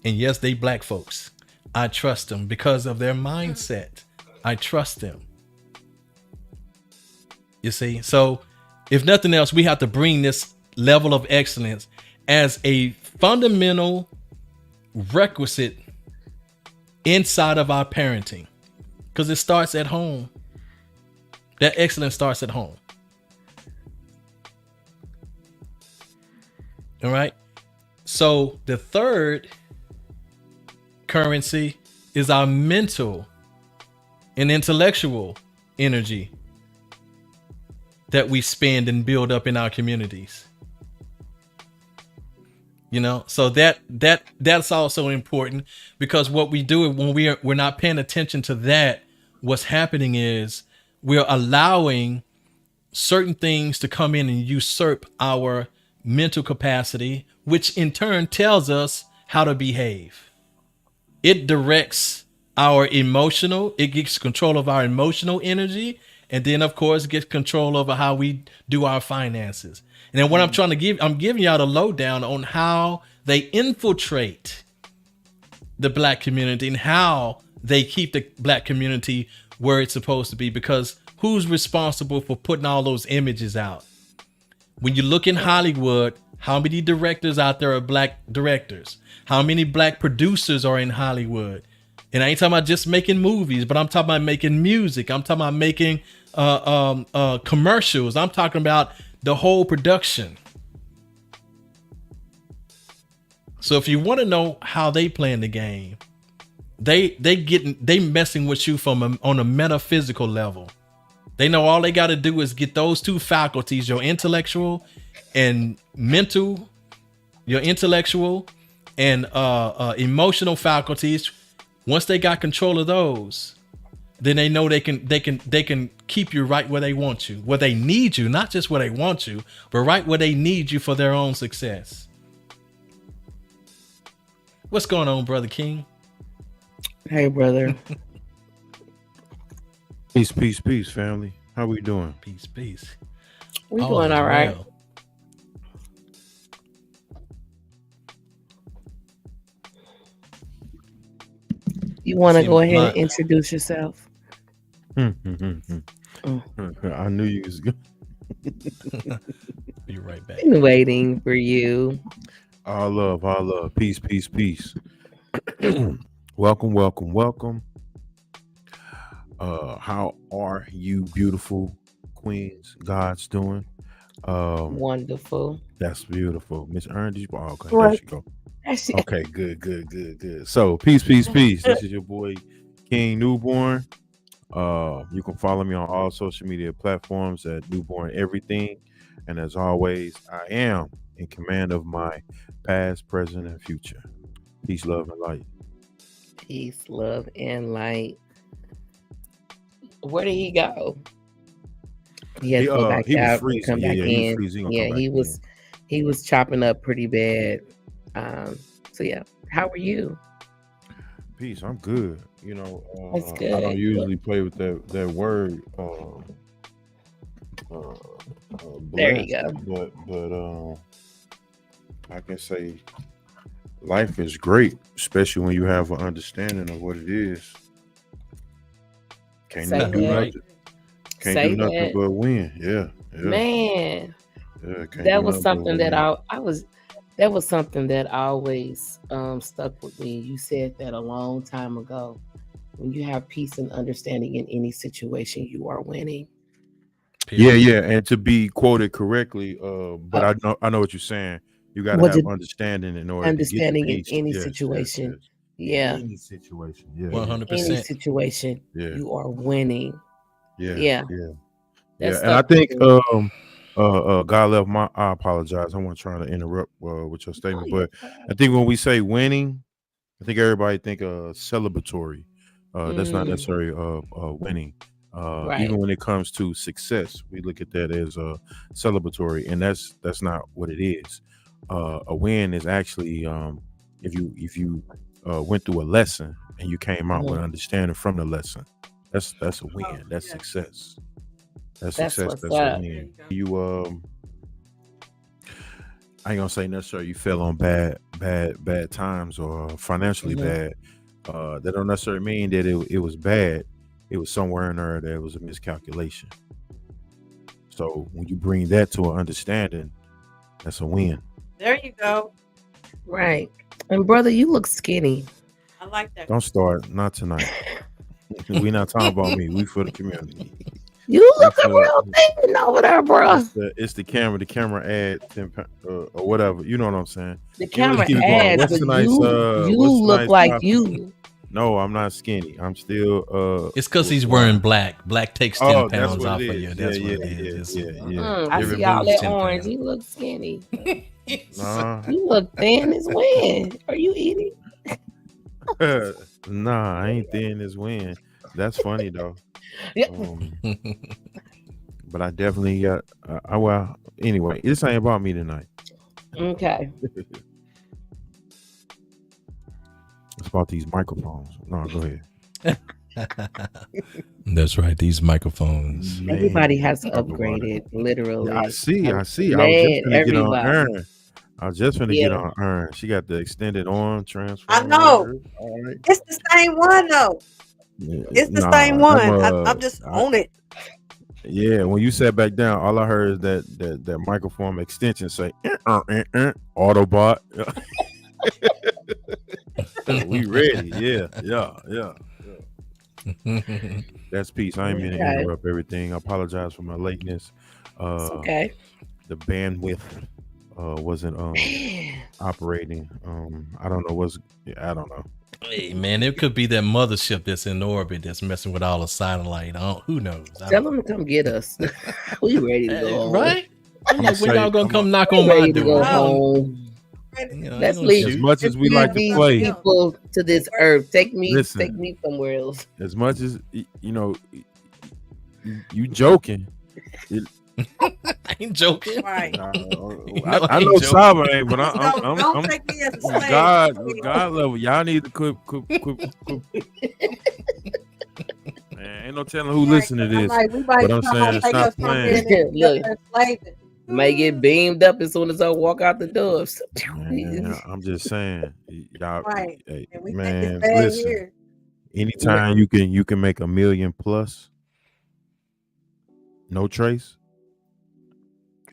And yes, they black folks. I trust them because of their mindset. I trust them. You see? So if nothing else, we have to bring this level of excellence as a fundamental requisite inside of our parenting, because it starts at home. That excellence starts at home. All right. So the third currency is our mental and intellectual energy that we spend and build up in our communities. You know, so that's also important, because what we do when we're not paying attention to that, what's happening is we're allowing certain things to come in and usurp our mental capacity, which in turn tells us how to behave. It directs our emotional, it gets control of our emotional energy, and then of course gets control over how we do our finances. And then what I'm giving y'all the lowdown on how they infiltrate the black community and how they keep the black community where it's supposed to be, because who's responsible for putting all those images out? When you look in Hollywood, how many directors out there are black directors? How many black producers are in Hollywood? And I ain't talking about just making movies, but I'm talking about making music. I'm talking about making commercials. I'm talking about the whole production. So if you want to know how they playing the game, they messing with you on a metaphysical level. They know all they got to do is get those two faculties, your intellectual and mental, your intellectual and emotional faculties. Once they got control of those, then they know they can keep you right where they want you, where they need you, not just where they want you, but right where they need you for their own success. What's going on, Brother King? Hey, brother. Peace, peace, peace, family. How we doing? Peace, peace. We doing all right. Well. You want to go ahead and introduce yourself? I knew you was good. Be right back. Been waiting for you. All love. Peace, peace, peace. Welcome. How are you, beautiful queens, gods, doing? Wonderful. That's beautiful. Miss Ernest, okay, there she go. Okay, good. So, peace. This is your boy, King Newborn. You can follow me on all social media platforms at Newborn Everything. And as always, I am in command of my past, present, and future. Peace, love, and light. Peace, love, and light. Where did he go? He had to go back out and come back in. He was chopping up pretty bad. So yeah, how are you? Peace. I'm good. You know, that's good. I don't usually play with that word. There you go. But I can say life is great, especially when you have an understanding of what it is. Can't do nothing but win. Yeah. Man. Yeah, that was something that that was something that always stuck with me. You said that a long time ago. When you have peace and understanding in any situation, you are winning. Yeah. And to be quoted correctly, but I know what you're saying. You got to have understanding in order to get the peace. In any situation. Yeah. Any situation. Yeah. 100%. Any situation, you are winning. Yeah. And I think God left I apologize. I wasn't trying to interrupt with your statement, but I think when we say winning, I think everybody think celebratory. That's not necessarily winning. Even when it comes to success, we look at that as celebratory, and that's not what it is. A win is actually if you went through a lesson and you came out with understanding from the lesson. That's a win. That's success. That's success. That's a win. You I ain't gonna say necessarily you fell on bad times or financially bad. That don't necessarily mean that it was bad. It was somewhere in there that was a miscalculation. So when you bring that to an understanding, that's a win. There you go. Right. And brother, you look skinny. I like that. Don't start. Not tonight. We not talking about me. We for the community. You look real thin over there, bro. It's the camera. The camera adds 10 or whatever. You know what I'm saying? The camera adds, but you look like you. No, I'm not skinny. I'm still It's because he's wearing black. Black takes 10 Oh, that's pounds what off it of is. you. That's what it is. I It see all removes that 10 orange. pounds. You look skinny. Nah. You look thin as when? Are you eating? Nah, I ain't thin as when. That's funny though. Yeah. But I definitely got. Well, anyway, this ain't about me tonight. Okay. It's about these microphones. No, go ahead. That's right. These microphones. Man, Everybody has talk about it. upgraded, literally. Yeah, I see. Man, I was just gonna get on everybody. Earn. I was just gonna get Yeah. on Earn. She got the extended arm transfer. I know. All right. It's the same one though. It's the same one. I'm just on it. Yeah, when you sat back down, all I heard is that microphone extension say Autobot. We ready. Yeah. That's peace. I ain't mean to interrupt everything. I apologize for my lateness. It's okay. The bandwidth wasn't operating. I don't know I don't know. Hey man, it could be that mothership that's in orbit that's messing with all the satellite. Who knows? Tell them to come get us. We ready to go home. Right? I'm like, when y'all gonna come knock on my ready to go door? home. Let's leave. As much as we like to these play, people to this earth. Take me Listen. somewhere else. as much as you joking. I ain't joking. Right. I I know ain't Saba ain't, but Don't I'm take me as a slave. God level. Y'all need to quit. Man, ain't no telling who listen to this. But I'm saying stop playing. Look, may get beamed up as soon as I walk out the door. Man, I'm just saying, y'all. Right. Hey, And we man, think it's bad listen. here. Anytime you can make $1 million plus, no trace,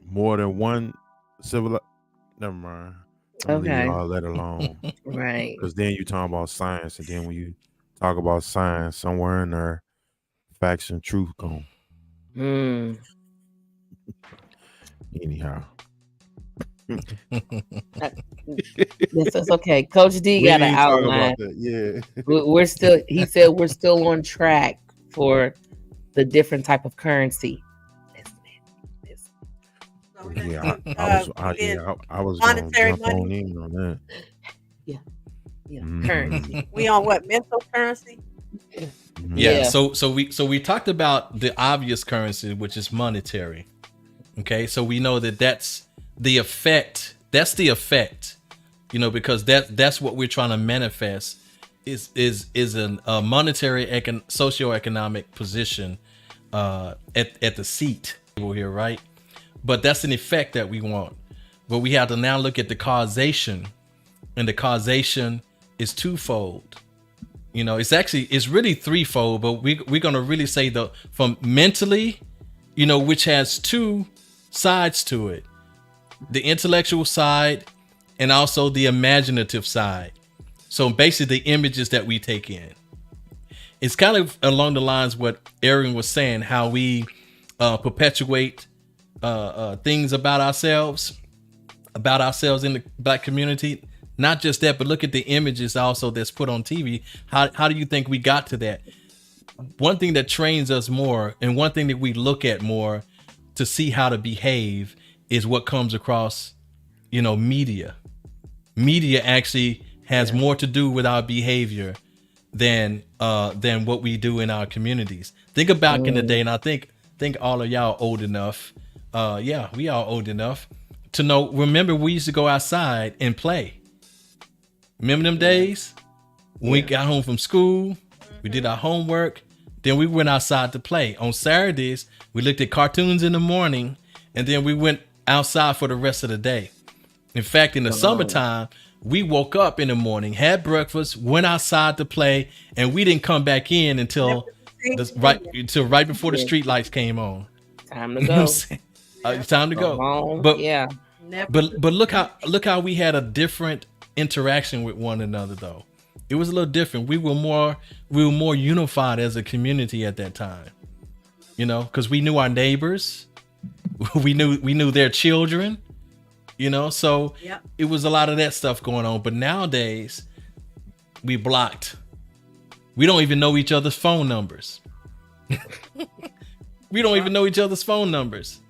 more than one civil. Never mind. I'm gonna leave all that alone. Right. Because then you talking about science, and then when you talk about science, somewhere in there, facts and truth come. Anyhow. That's okay. Coach D got an outline. Yeah. We're still. He said we're still on track for the different type of currency. Yeah, I was monetary gonna jump money. on that. Yeah, currency. We on what, mental currency? Yeah. So we talked about the obvious currency, which is monetary. Okay, so we know that's the effect. That's the effect, because that's what we're trying to manifest is a monetary socioeconomic position at the seat here, right? But that's an effect that we want. But we have to now look at the causation, and the causation is twofold. It's really threefold, but we're gonna really say from mentally, which has two sides to it: the intellectual side and also the imaginative side. So basically, the images that we take in. It's kind of along the lines what Aaron was saying, how we perpetuate things about ourselves in the Black community. Not just that, but look at the images also that's put on TV. How do you think we got to that? One thing that trains us more, and one thing that we look at more to see how to behave, is what comes across, media. Media actually has more to do with our behavior than what we do in our communities. Think about in the day, and I think all of y'all old enough. We are old enough to know. Remember, we used to go outside and play. Remember them days when we got home from school, we did our homework, then we went outside to play. On Saturdays, we looked at cartoons in the morning, and then we went outside for the rest of the day. In fact, in the summertime, we woke up in the morning, had breakfast, went outside to play, and we didn't come back in until right before the street lights came on. Time to go. Time to go. Home. But yeah. But look how we had a different interaction with one another, though. It was a little different. We were more unified as a community at that time. Because we knew our neighbors, we knew their children. So it was a lot of that stuff going on. But nowadays, we blocked. We don't even know each other's phone numbers. We don't even know each other's phone numbers.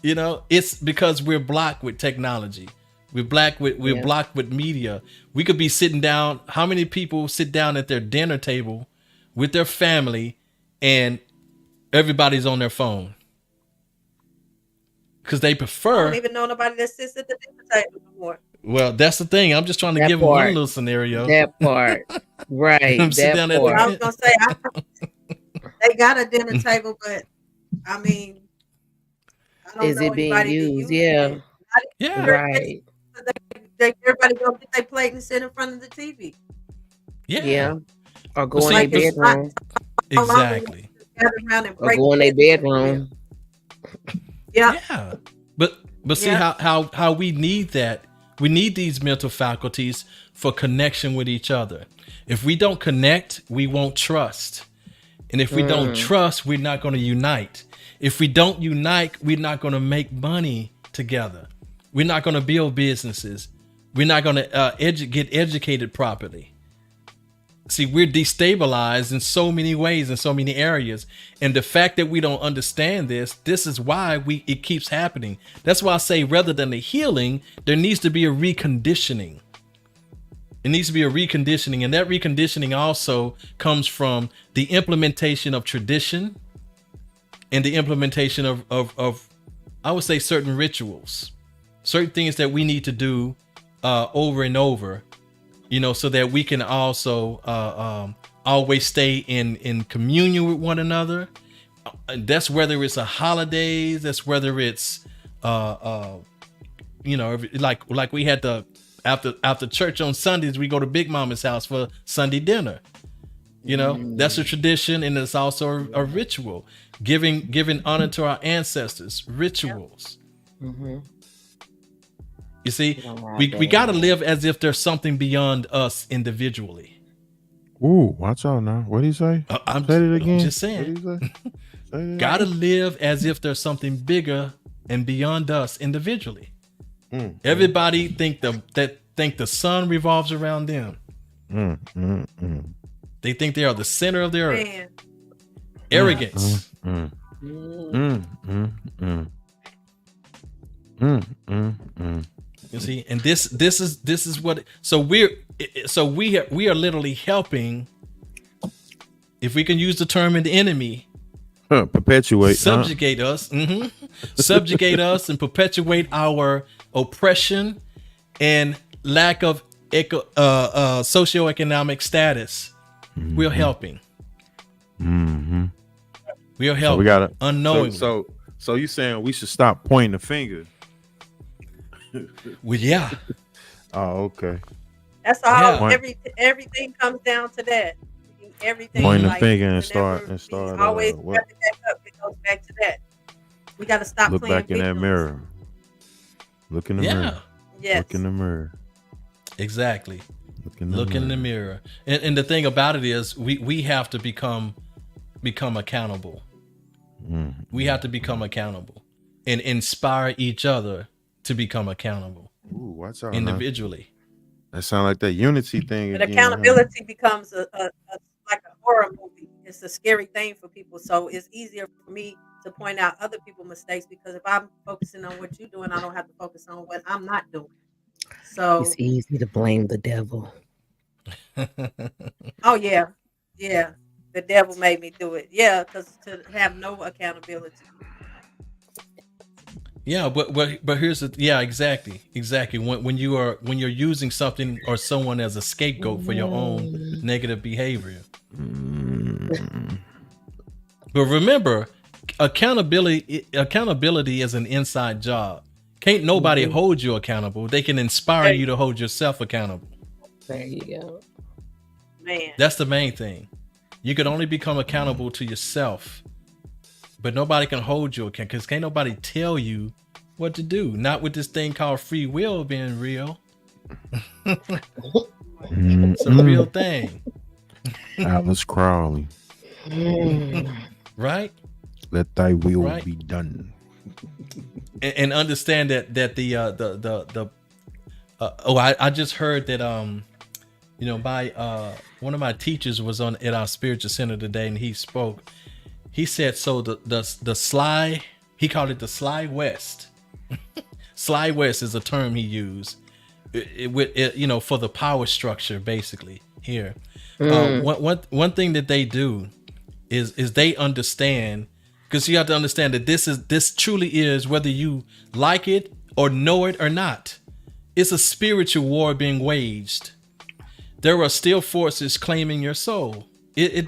You know, it's because we're blocked with technology. We're blocked with media. We could be sitting down. How many people sit down at their dinner table with their family and everybody's on their phone? Because they prefer. I don't even know nobody that sits at the dinner table anymore. Well, that's the thing. I'm just trying to give them one little scenario. That part. Right. Sit down at I was going to say, they got a dinner table, but I mean, I don't is know it being anybody used? that uses Yeah. it. Right. Everybody go get their plate and sit in front of the TV. Yeah. Or go Well, in their bedroom. Exactly. Or go in their bedroom. Yeah. But see how we need that. We need these mental faculties for connection with each other. If we don't connect, we won't trust. And if we don't trust, we're not going to unite. If we don't unite, we're not going to make money together. We're not going to build businesses. We're not going to get educated properly. See, we're destabilized in so many ways, in so many areas. And the fact that we don't understand this is why it keeps happening. That's why I say rather than the healing, there needs to be a reconditioning. It needs to be a reconditioning. And that reconditioning also comes from the implementation of tradition and the implementation of I would say, certain rituals, certain things that we need to do over and over, you know, so that we can also always stay in communion with one another. That's whether it's a holidays, that's whether it's you know, like we had the after church on Sundays, we go to Big Mama's house for Sunday dinner. You know, that's a tradition, and it's also a ritual, giving honor to our ancestors, rituals. You see, we got to live as if there's something beyond us individually. Ooh, watch out now. What did he say? I'm say it again. I'm just saying. Got to live as if there's something bigger and beyond us individually. Everybody think the sun revolves around them. They think they are the center of the earth. Arrogance. You see, and this is what. So we are literally helping. If we can use the term "an enemy," perpetuate, subjugate us, subjugate us, and perpetuate our oppression and lack of socioeconomic status. We're helping. We are helping. So we gotta unknowingly. So you saying we should stop pointing the finger? Well, yeah. Oh, okay. That's all. Everything comes down to that. Everything. Pointing the finger and start. Always have to back up. It goes back to that. We got to stop. Look back in that mirror. Look in the mirror. Yes. Look in the mirror. Exactly. Look in the mirror. And the thing about it is, we have to become accountable. We have to become accountable and inspire each other to become accountable. Ooh, watch out Now. Individually. That sounds like that unity thing. But accountability becomes a like a horror movie. It's a scary thing for people. So it's easier for me to point out other people's mistakes, because if I'm focusing on what you're doing, I don't have to focus on what I'm not doing. So it's easy to blame the devil. Oh yeah. The devil made me do it. Yeah, because to have no accountability. Yeah, but here's the exactly. When you're using something or someone as a scapegoat for your own negative behavior. But remember, accountability is an inside job. Can't nobody hold you accountable. They can inspire you to hold yourself accountable. There you go. Man. That's the main thing. You can only become accountable to yourself. But nobody can hold you accountable, because can't nobody tell you what to do. Not with this thing called free will being real. It's a real thing. Alice Crowley. Right? Let thy will be done. And understand that the I just heard that by one of my teachers was on at our spiritual center today, and he spoke. He said, so the sly, he called it the sly west. Sly west is a term he used for the power structure basically here. One thing that they do is they understand, because you have to understand that this truly is, whether you like it or know it or not, it's a spiritual war being waged. There are still forces claiming your soul. It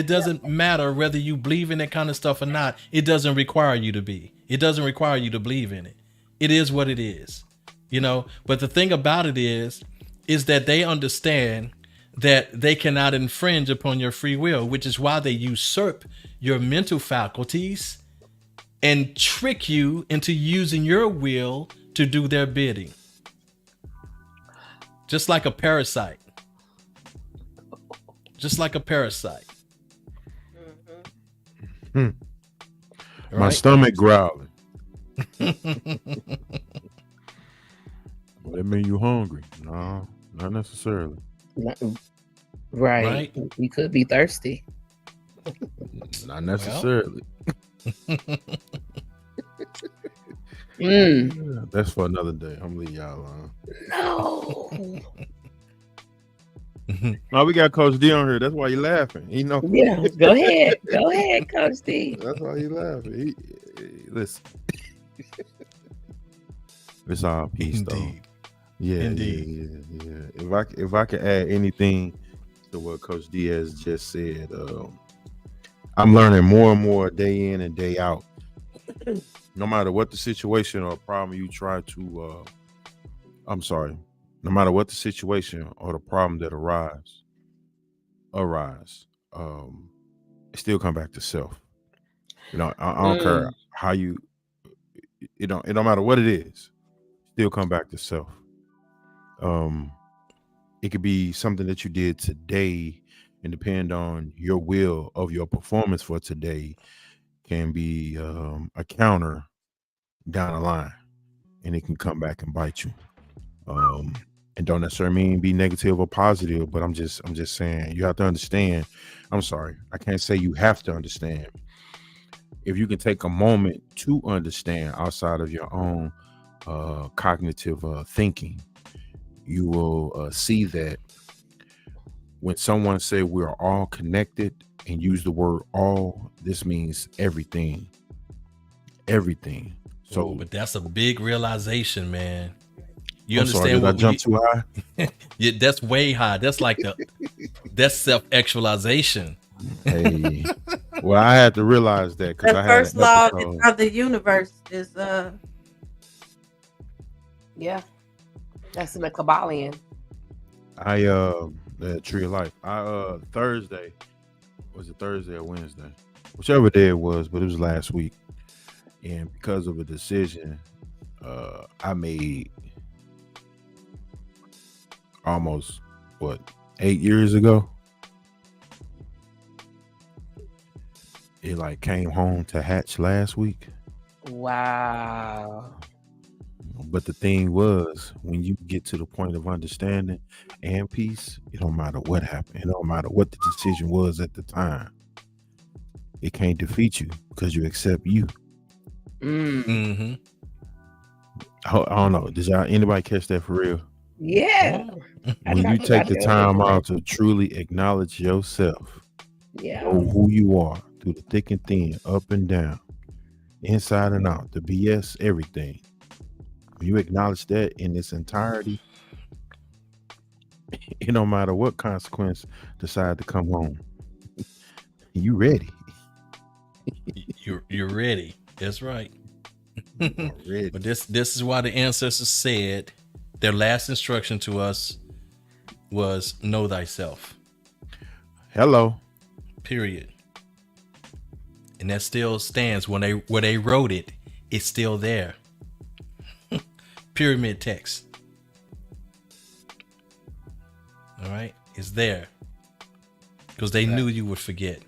doesn't matter whether you believe in that kind of stuff or not. It doesn't require you to be. It doesn't require you to believe in it. It is what it is, But the thing about it is that they understand that they cannot infringe upon your free will, which is why they usurp your mental faculties and trick you into using your will to do their bidding. Just like a parasite. Just like a parasite. My Right? stomach growling. Well, that mean you hungry? No, not necessarily. Right. You could be thirsty. Not necessarily. That's for another day. I'm gonna leave y'all alone. No. No, we got Coach D on here. That's why you laughing. Yeah, go ahead. Go ahead, Coach D. That's why you laughing. Listen. It's all peace, though. Yeah, Indeed. Yeah. If I could add anything to what Coach D has just said, I'm learning more and more day in and day out. No matter what the situation or problem you try to, no matter what the situation or the problem that arise, it still come back to self. I don't care how you, it don't matter what it is, still come back to self. It could be something that you did today, and depend on your will of your performance for today, can be a counter down the line, and it can come back and bite you. And don't necessarily mean be negative or positive, but I'm just saying you have to understand. I'm sorry, I can't say you have to understand. If you can take a moment to understand outside of your own cognitive thinking, you will see that when someone say we're all connected and use the word all, this means everything. So, but that's a big realization, man. You I'm understand? Sorry, did I jump too high? Yeah, that's way high. That's like that's self-actualization. Hey, well, I had to realize that because The I had first an law episode. of the universe is Yeah. That's in the Kabbalion. The Tree of Life. Thursday, was it Thursday or Wednesday? Whichever day it was, but it was last week. And because of a decision I made almost 8 years ago, it like came home to hatch last week. Wow. But the thing was, when you get to the point of understanding and peace, it don't matter what happened. It don't matter what the decision was at the time. It can't defeat you because you accept you. Mm-hmm. I don't know. Did anybody catch that for real? Yeah. When you take the time out to truly acknowledge yourself, know who you are through the thick and thin, up and down, inside and out, the BS, everything. When you acknowledge that in its entirety, it don't matter what consequence decide to come home. You ready? You're ready. That's right. Ready. But this is why the ancestors said their last instruction to us was know thyself. Hello. Period. And that still stands. Where they wrote it, it's still there. Pyramid text. All right, it's there because they knew you would forget.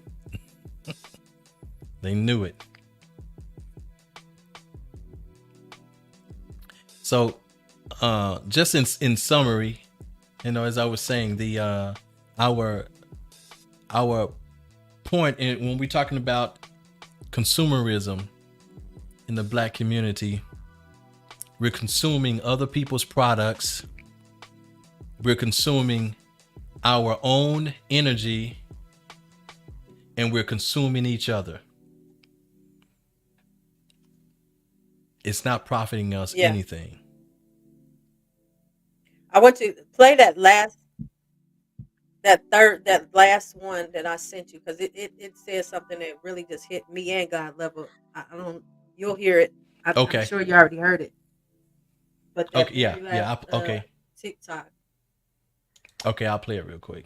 They knew it. So, just in summary, You know, as I was saying, the our point in, when we're talking about consumerism in the black community, we're consuming other people's products. We're consuming our own energy, and we're consuming each other. It's not profiting us Yeah. anything. I want to play that last one that I sent you because it says something that really just hit me and God level. I don't. You'll hear it. I'm Okay. sure you already heard it. But that Okay. Yeah. very Yeah. last Okay. TikTok. Okay. I'll play it real quick.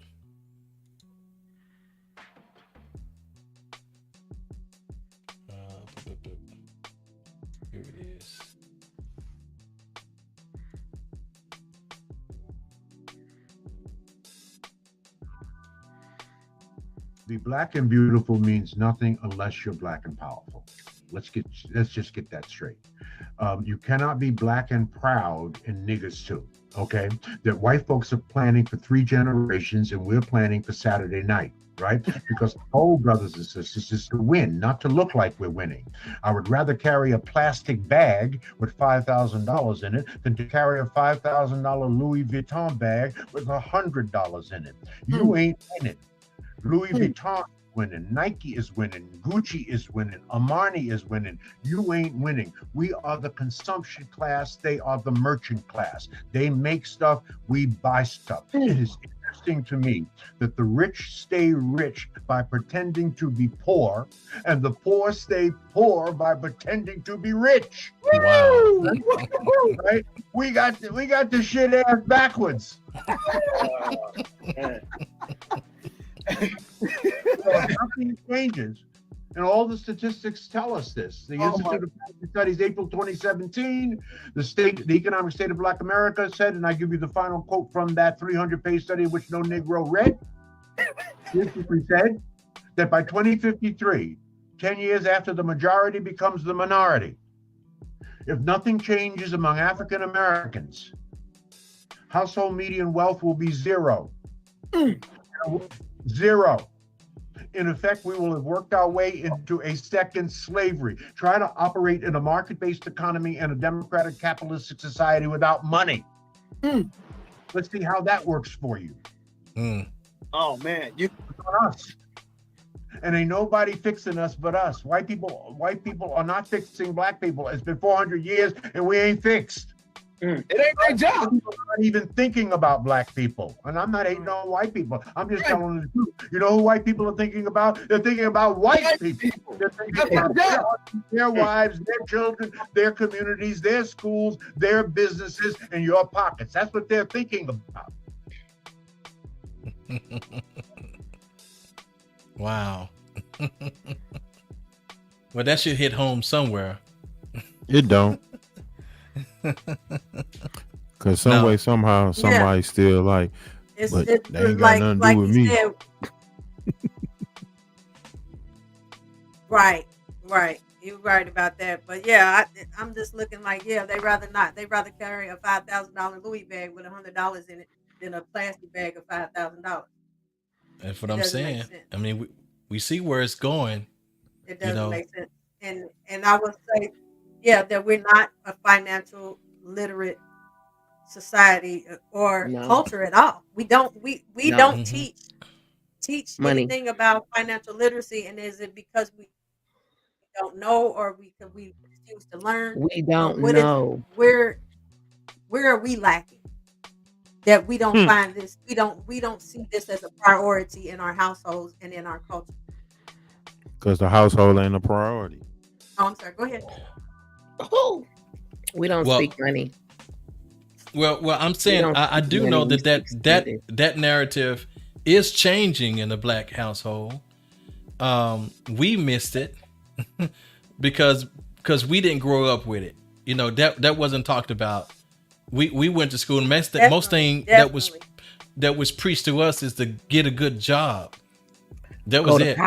Here it is. Be black and beautiful means nothing unless you're black and powerful. Let's just get that straight. You cannot be black and proud and niggas too. Okay, that white folks are planning for 3 generations and we're planning for Saturday night, right? Because our whole brothers and sisters is to win, not to look like we're winning. I would rather carry a plastic bag with $5,000 in it than to carry a $5,000 Louis Vuitton bag with $100 in it. You ain't winning. Louis Vuitton is winning, Nike is winning, Gucci is winning, Armani is winning. You ain't winning. We are the consumption class. They are the merchant class. They make stuff, we buy stuff. It is interesting to me that the rich stay rich by pretending to be poor, and the poor stay poor by pretending to be rich. Wow. Right? We got the shit ass backwards. Nothing changes, and all the statistics tell us this. The Institute of Policy Studies, April 2017, the economic state of Black America said, and I give you the final quote from that 300-page study which no Negro read. Basically said that by 2053, 10 years after the majority becomes the minority, if nothing changes among African Americans, household median wealth will be zero. Zero. In effect, we will have worked our way into a second slavery. Try to operate in a market-based economy and a democratic capitalistic society without money. Let's see how that works for you. Oh man, It's on us. And ain't nobody fixing us but us. White people are not fixing black people. It's been 400 years and we ain't fixed. It ain't their job. People are not even thinking about black people. And I'm not hating on white people. I'm just telling the truth. You know who white people are thinking about? They're thinking about white people. They're thinking about their wives, their children, their communities, their schools, their businesses, and your pockets. That's what they're thinking about. Wow. Well, that should hit home somewhere. It don't. Cause some way, somehow, somebody still like, but they ain't got nothing to do with me. Said, right. You're right about that. But yeah, I'm just looking like, yeah, they rather not. They rather carry a $5,000 Louis bag with $100 in it than a plastic bag of $5,000. That's what I'm saying. I mean, we see where it's going. It doesn't make sense. And I would say, yeah, that we're not a financial literate society or culture at all. We don't teach anything about financial literacy. And is it because we don't know, or we refuse to learn? We don't know. Where are we lacking that we don't find this? We don't see this as a priority in our households and in our culture. Because the household ain't a priority. Oh, I'm sorry. Go ahead. We don't speak money. Well, I'm saying I do know that narrative is changing in the black household. We missed it because we didn't grow up with it. You know, that wasn't talked about. We went to school, and most thing that was preached to us is to get a good job. That was it.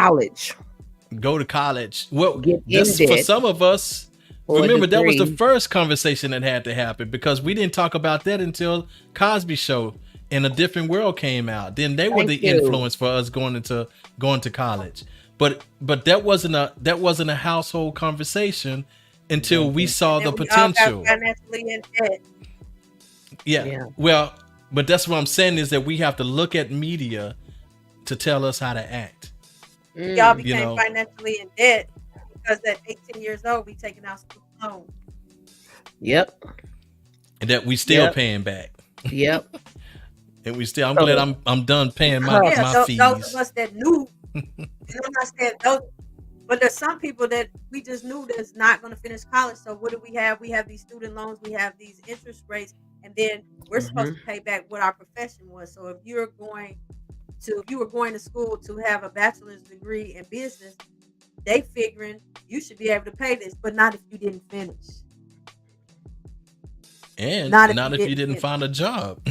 Go to college. Well, for some of us, remember that was the first conversation that had to happen, because we didn't talk about that until Cosby Show and A Different World came out. Then they were Thank the you. influence for us going to college. But that wasn't a household conversation until we saw the And we all potential. got financially in debt. Yeah. Well, but that's what I'm saying is that we have to look at media to tell us how to act. Y'all Mm. became financially in debt because at 18 years old, we taking out student loans. Yep. And that we still Yep. paying back. Yep. And we still, I'm glad I'm done paying my fees. Those of us that knew, and I'm not saying those, but there's some people that we just knew that's not going to finish college. So what do we have? We have these student loans, we have these interest rates, and then we're supposed to pay back what our profession was. So if you were going to school to have a bachelor's degree in business, they figuring you should be able to pay this, but not if you didn't finish. And Not not if if you you didn't didn't find a job.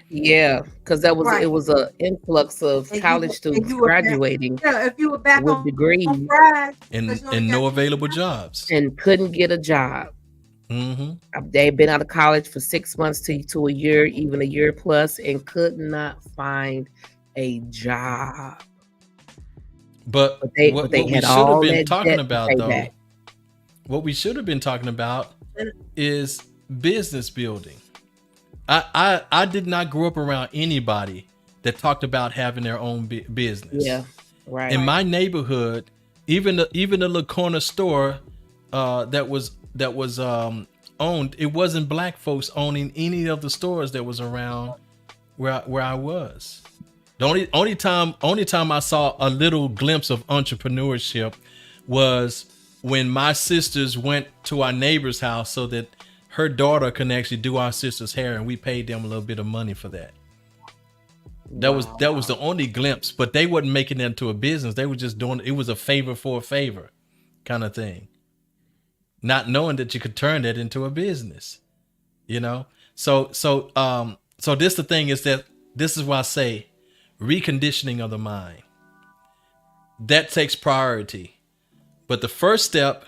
Yeah, because it was an influx of And college and students you were back- graduating yeah, if you were back with on degrees Friday, and no available jobs. and couldn't get a job. Mm-hmm. They've been out of college for 6 months to a year, even a year plus, and could not find a job. But they what had we should all have been that talking debt to about pay though, back. what we should have been talking about is business building. I did not grow up around anybody that talked about having their own business. Yeah, right. In my neighborhood, even the little corner store that was owned, it wasn't black folks owning any of the stores that was around where I was. The only time I saw a little glimpse of entrepreneurship was when my sisters went to our neighbor's house so that her daughter can actually do our sister's hair, and we paid them a little bit of money for that. That was the only glimpse, but they wasn't making it into a business. They were just doing it was a favor for a favor kind of thing. Not knowing that you could turn that into a business. You know? So this the thing is that this is why I say reconditioning of the mind. That takes priority. But the first step,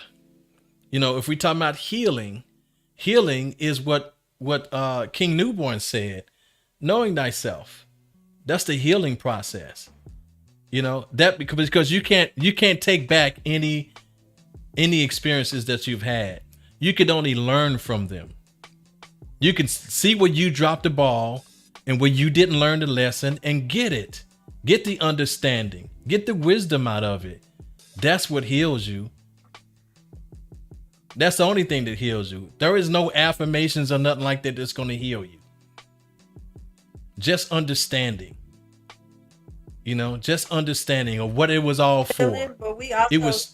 if we talk about healing is what King Newborn said, knowing thyself. That's the healing process. That because you can't take back any experiences that you've had. You can only learn from them. You can see where you dropped the ball and where you didn't learn the lesson and get the understanding, get the wisdom out of it. That's what heals you. That's the only thing that heals you. There is no affirmations or nothing like that that's going to heal you. Just understanding. Just understanding of what it was all for. But we also, it was.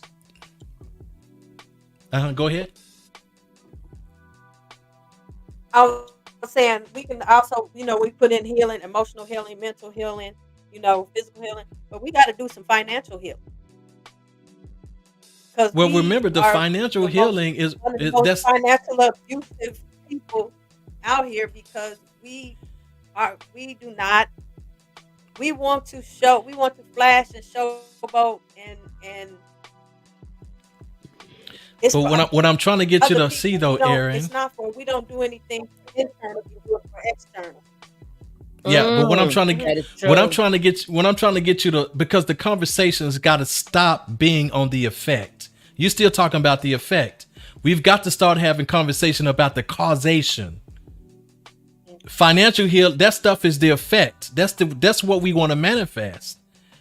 Go ahead. I was saying we can also, we put in healing, emotional healing, mental healing, physical healing, but we got to do some financial healing. Well, remember the financial healing is that's financial abusive people out here because we want to flash and showboat and but what I'm trying to get you to see though, Aaron, it's not we don't do anything internal, we do it for external. Yeah, but what I'm trying to get you to, because the conversation's got to stop being on the effect. You're still talking about the effect. We've got to start having conversation about the causation. Financial heal, that stuff is the effect. That's what we want to manifest.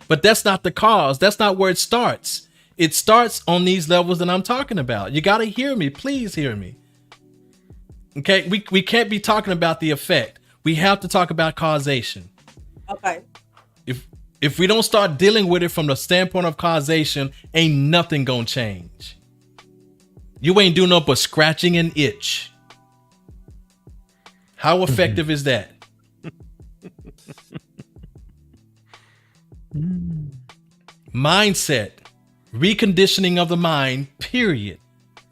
But that's not the cause. That's not where it starts. It starts on these levels that I'm talking about. You got to hear me. Please hear me. Okay, we can't be talking about the effect. We have to talk about causation. Okay. If we don't start dealing with it from the standpoint of causation, ain't nothing gonna change. You ain't doing nothing but scratching an itch. How effective is that? Mindset, reconditioning of the mind, period.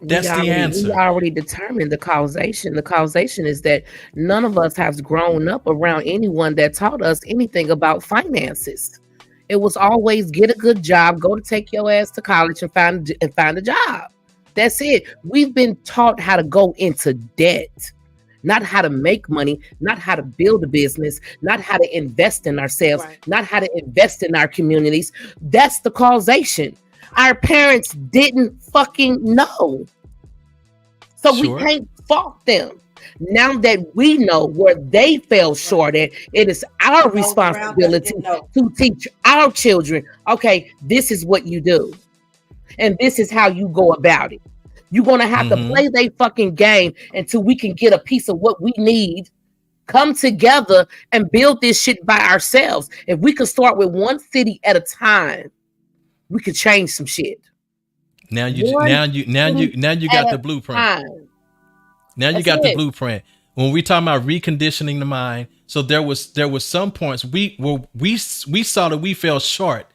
That's the answer. We already determined the causation. The causation is that none of us has grown up around anyone that taught us anything about finances. It was always get a good job, go to take your ass to college and find a job. That's it. We've been taught how to go into debt, not how to make money, not how to build a business, not how to invest in ourselves, not how to invest in our communities. That's the causation. Our parents didn't fucking know. So we can't fault them. Now that we know where they fell short at, it is our responsibility to teach our children, okay, this is what you do. And this is how you go about it. You're going to have to play their fucking game until we can get a piece of what we need, come together and build this shit by ourselves. If we can start with one city at a time, we could change some shit. Now you got the blueprint. Now you got the blueprint. When we talking about reconditioning the mind, so there was some points we saw that we fell short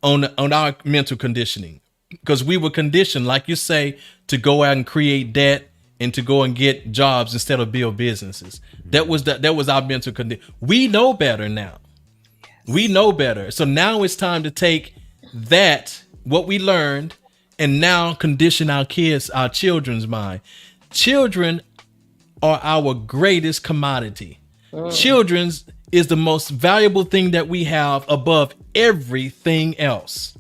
on our mental conditioning, because we were conditioned, like you say, to go out and create debt and to go and get jobs instead of build businesses. That was our mental condition. We know better now. We know better. So now it's time to take that, what we learned, and now condition our children's mind. Children are our greatest commodity. Children's is the most valuable thing that we have above everything else,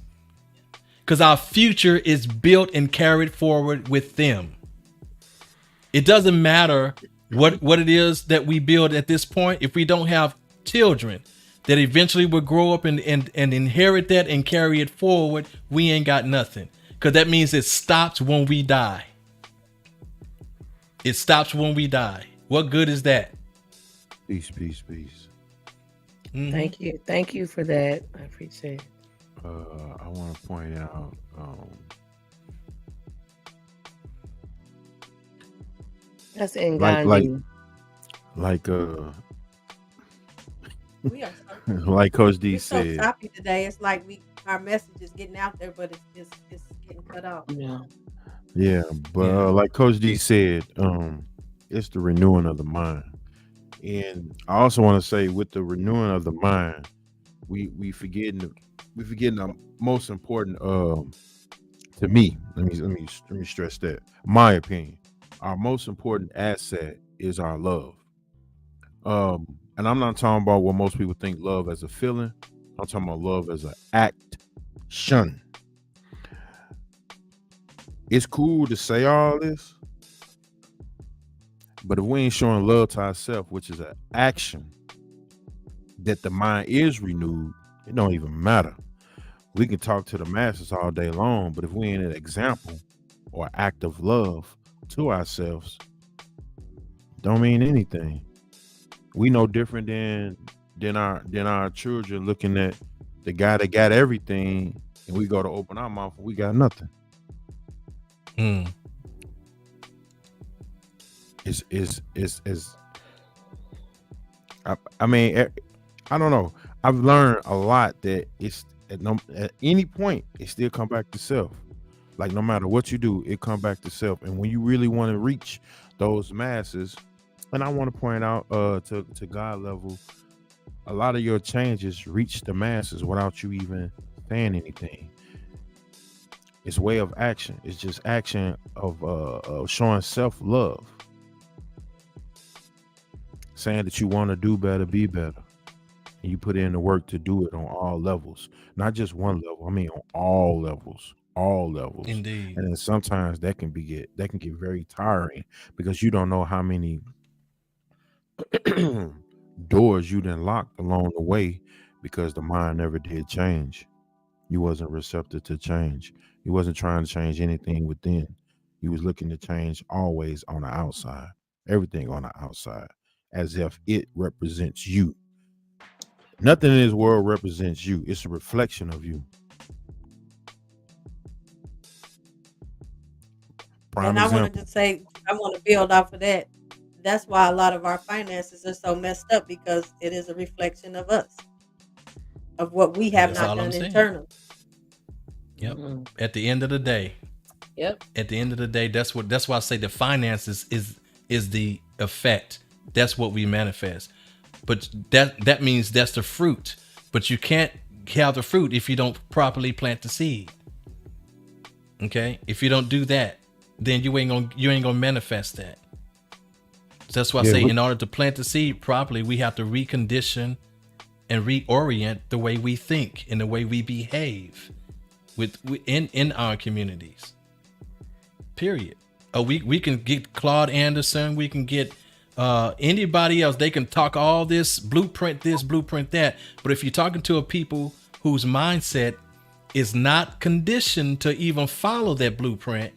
because our future is built and carried forward with them. It doesn't matter what it is that we build at this point. If we don't have children that eventually will grow up and inherit that and carry it forward, we ain't got nothing, because that means it stops when we die. It stops when we die. What good is that? Peace, peace, peace. Thank you for that. I appreciate it. I want to point out, that's Ngandi. Like We are so, like Coach D we're so said. choppy today. It's like our message is getting out there, but it's getting cut off. Yeah, but like Coach D said, it's the renewing of the mind. And I also want to say, with the renewing of the mind, we forgetting the most important, to me, let me stress that, my opinion, our most important asset is our love. And I'm not talking about what most people think love as a feeling. I'm talking about love as an action. It's cool to say all this, but if we ain't showing love to ourselves, which is an action, that the mind is renewed, it don't even matter. We can talk to the masses all day long, but if we ain't an example or act of love to ourselves, don't mean anything. We no different than our children looking at the guy that got everything, and we go to open our mouth and we got nothing. I mean, I don't know. I've learned a lot that it's at any point it still come back to self. Like, no matter what you do, it come back to self. And when you really want to reach those masses, and I want to point out to God level, a lot of your changes reach the masses without you even saying anything. It's way of action. It's just action of showing self-love. Saying that you want to do better, be better. And you put in the work to do it on all levels. Not just one level. I mean on all levels. All levels. Indeed. And then sometimes that can get very tiring, because you don't know how many doors you done locked along the way, because the mind never did change. You wasn't receptive to change. You wasn't trying to change anything within. You was looking to change always on the outside. Everything on the outside, as if it represents you. Nothing in this world represents you. It's a reflection of you. And I wanted to say, I want to build off of that. That's why a lot of our finances are so messed up, because it is a reflection of us, of what we have not done internally. Yep. At the end of the day. Yep. At the end of the day, that's why I say the finances is the effect. That's what we manifest. But that means that's the fruit. But you can't have the fruit if you don't properly plant the seed. Okay? If you don't do that, then you ain't gonna manifest that. So that's why I say, in order to plant the seed properly, we have to recondition and reorient the way we think and the way we behave in our communities. Period. We can get Claude Anderson. We can get anybody else. They can talk all this blueprint that. But if you're talking to a people whose mindset is not conditioned to even follow that blueprint,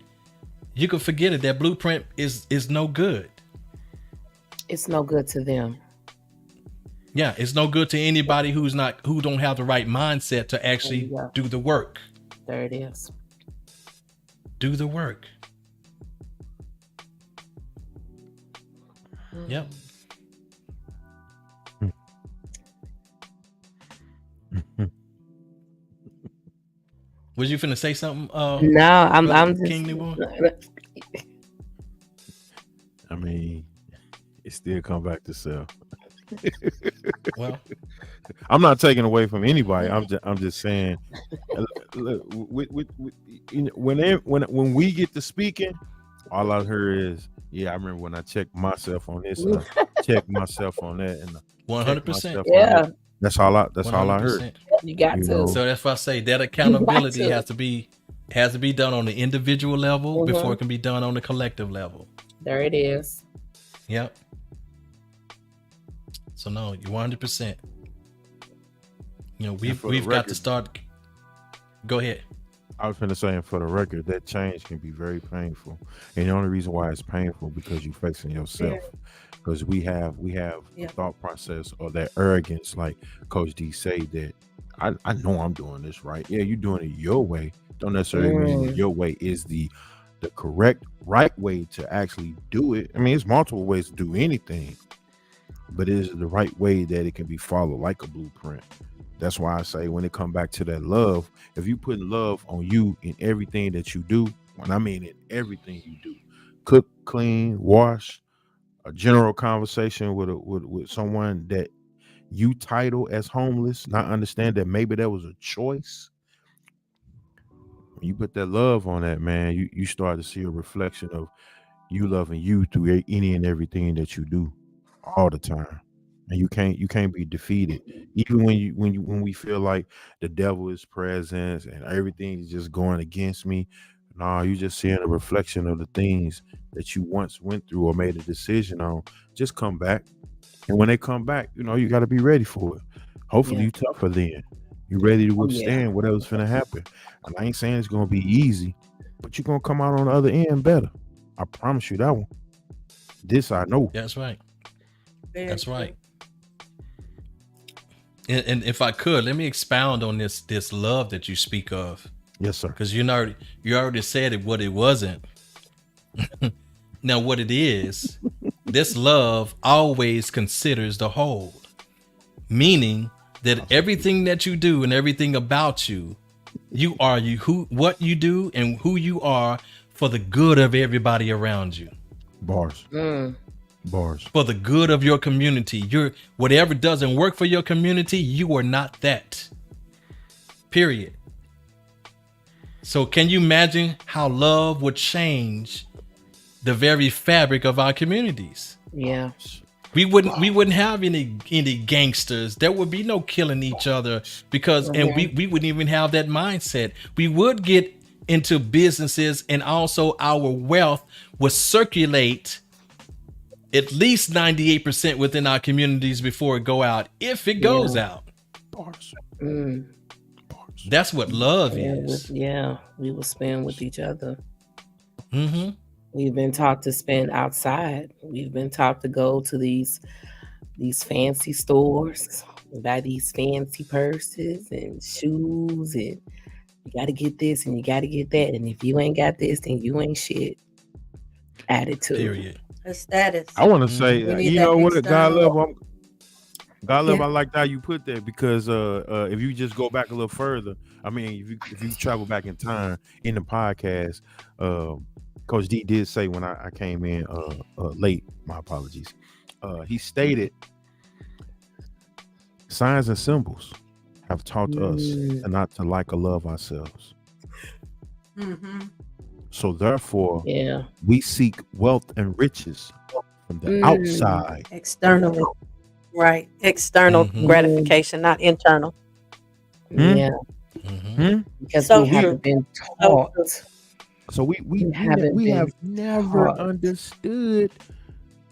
you can forget it. That blueprint is no good. It's no good to them. Yeah, it's no good to anybody who don't have the right mindset to actually do the work. There it is. Do the work. Yep. Was you finna say something? No, I'm just. King Newborn? I mean, it still come back to self. Well, I'm not taking away from anybody. I'm just saying, look, when we get to speaking, all I heard is, yeah, I remember when I checked myself on this, and I checked myself on that, and 100%. Yeah, that's all I heard. You got to. So that's why I say that accountability has to be done on the individual level before it can be done on the collective level. There it is. Yep. So no, you're 100%. You know, we've got to start. Go ahead. I was going to say, and for the record, that change can be very painful, and the only reason why it's painful because you're facing yourself. Because we have the thought process or that arrogance, like Coach D say, that I know I'm doing this right. Yeah, you're doing it your way. Don't necessarily mean that your way is the correct right way to actually do it. I mean, it's multiple ways to do anything, but it is the right way that it can be followed like a blueprint. That's why I say when it come back to that love, if you put love on you in everything that you do, and I mean in everything you do, cook, clean, wash, a general conversation with someone that you title as homeless, not understand that maybe that was a choice. When you put that love on that, man, you start to see a reflection of you loving you through any and everything that you do all the time. And you can't be defeated, even when we feel like the devil is present and everything is just going against me. No, you just seeing a reflection of the things that you once went through or made a decision on. Just come back, and when they come back, you got to be ready for it. Hopefully, you tougher then. You ready to withstand whatever's finna happen. And I ain't saying it's gonna be easy, but you're gonna come out on the other end better. I promise you that one. This I know. That's right. That's right. And if I could, let me expound on this love that you speak of. Yes, sir. Because you already said it, what it wasn't. Now, what it is, this love always considers the whole, meaning that everything that you do and everything about you, what you do and who you are for the good of everybody around you. Bars. For the good of your community. Whatever doesn't work for your community, you are not that. Period. So can you imagine how love would change the very fabric of our communities? Yeah. We wouldn't have any gangsters. There would be no killing each other because and we wouldn't even have that mindset. We would get into businesses, and also our wealth would circulate at least 98% within our communities before it go out, if it goes out. Bars. That's what love is. We will spend with each other. Mm-hmm. We've been taught to spend outside. We've been taught to go to these fancy stores, buy these fancy purses and shoes, and you got to get this and you got to get that. And if you ain't got this, then you ain't shit. Attitude. Period. The status. I want to say, you know what, God love, Yeah. I like how you put that, because if you just go back a little further, I mean, if you travel back in time in the podcast, Coach D did say when I came in late, my apologies. He stated, signs and symbols have taught us to not to like or love ourselves. Mm-hmm. So therefore, Yeah. we seek wealth and riches from the outside. Externally. Right. External Mhm. gratification, not internal. Yeah, Mhm. because So we true. haven't been So taught. true. So We haven't we been have never taught. understood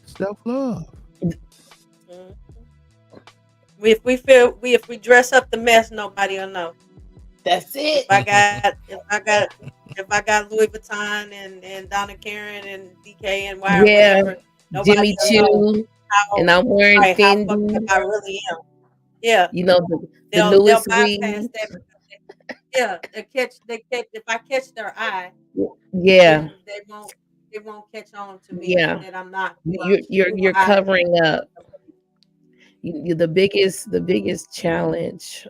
self-love. Mhm. If we dress up the mess, nobody will know. That's If it. I got Louis Vuitton and Donna Karen and DK and Y or Yeah, whatever, nobody Jimmy will know Choo, how and I'm wearing how fucked up Fendi. I really am. Yeah, You know the they'll newest bypass weed. that because they catch if I catch their eye, Yeah, then they won't catch on to me yeah. that I'm not who You're I covering up. The biggest challenge.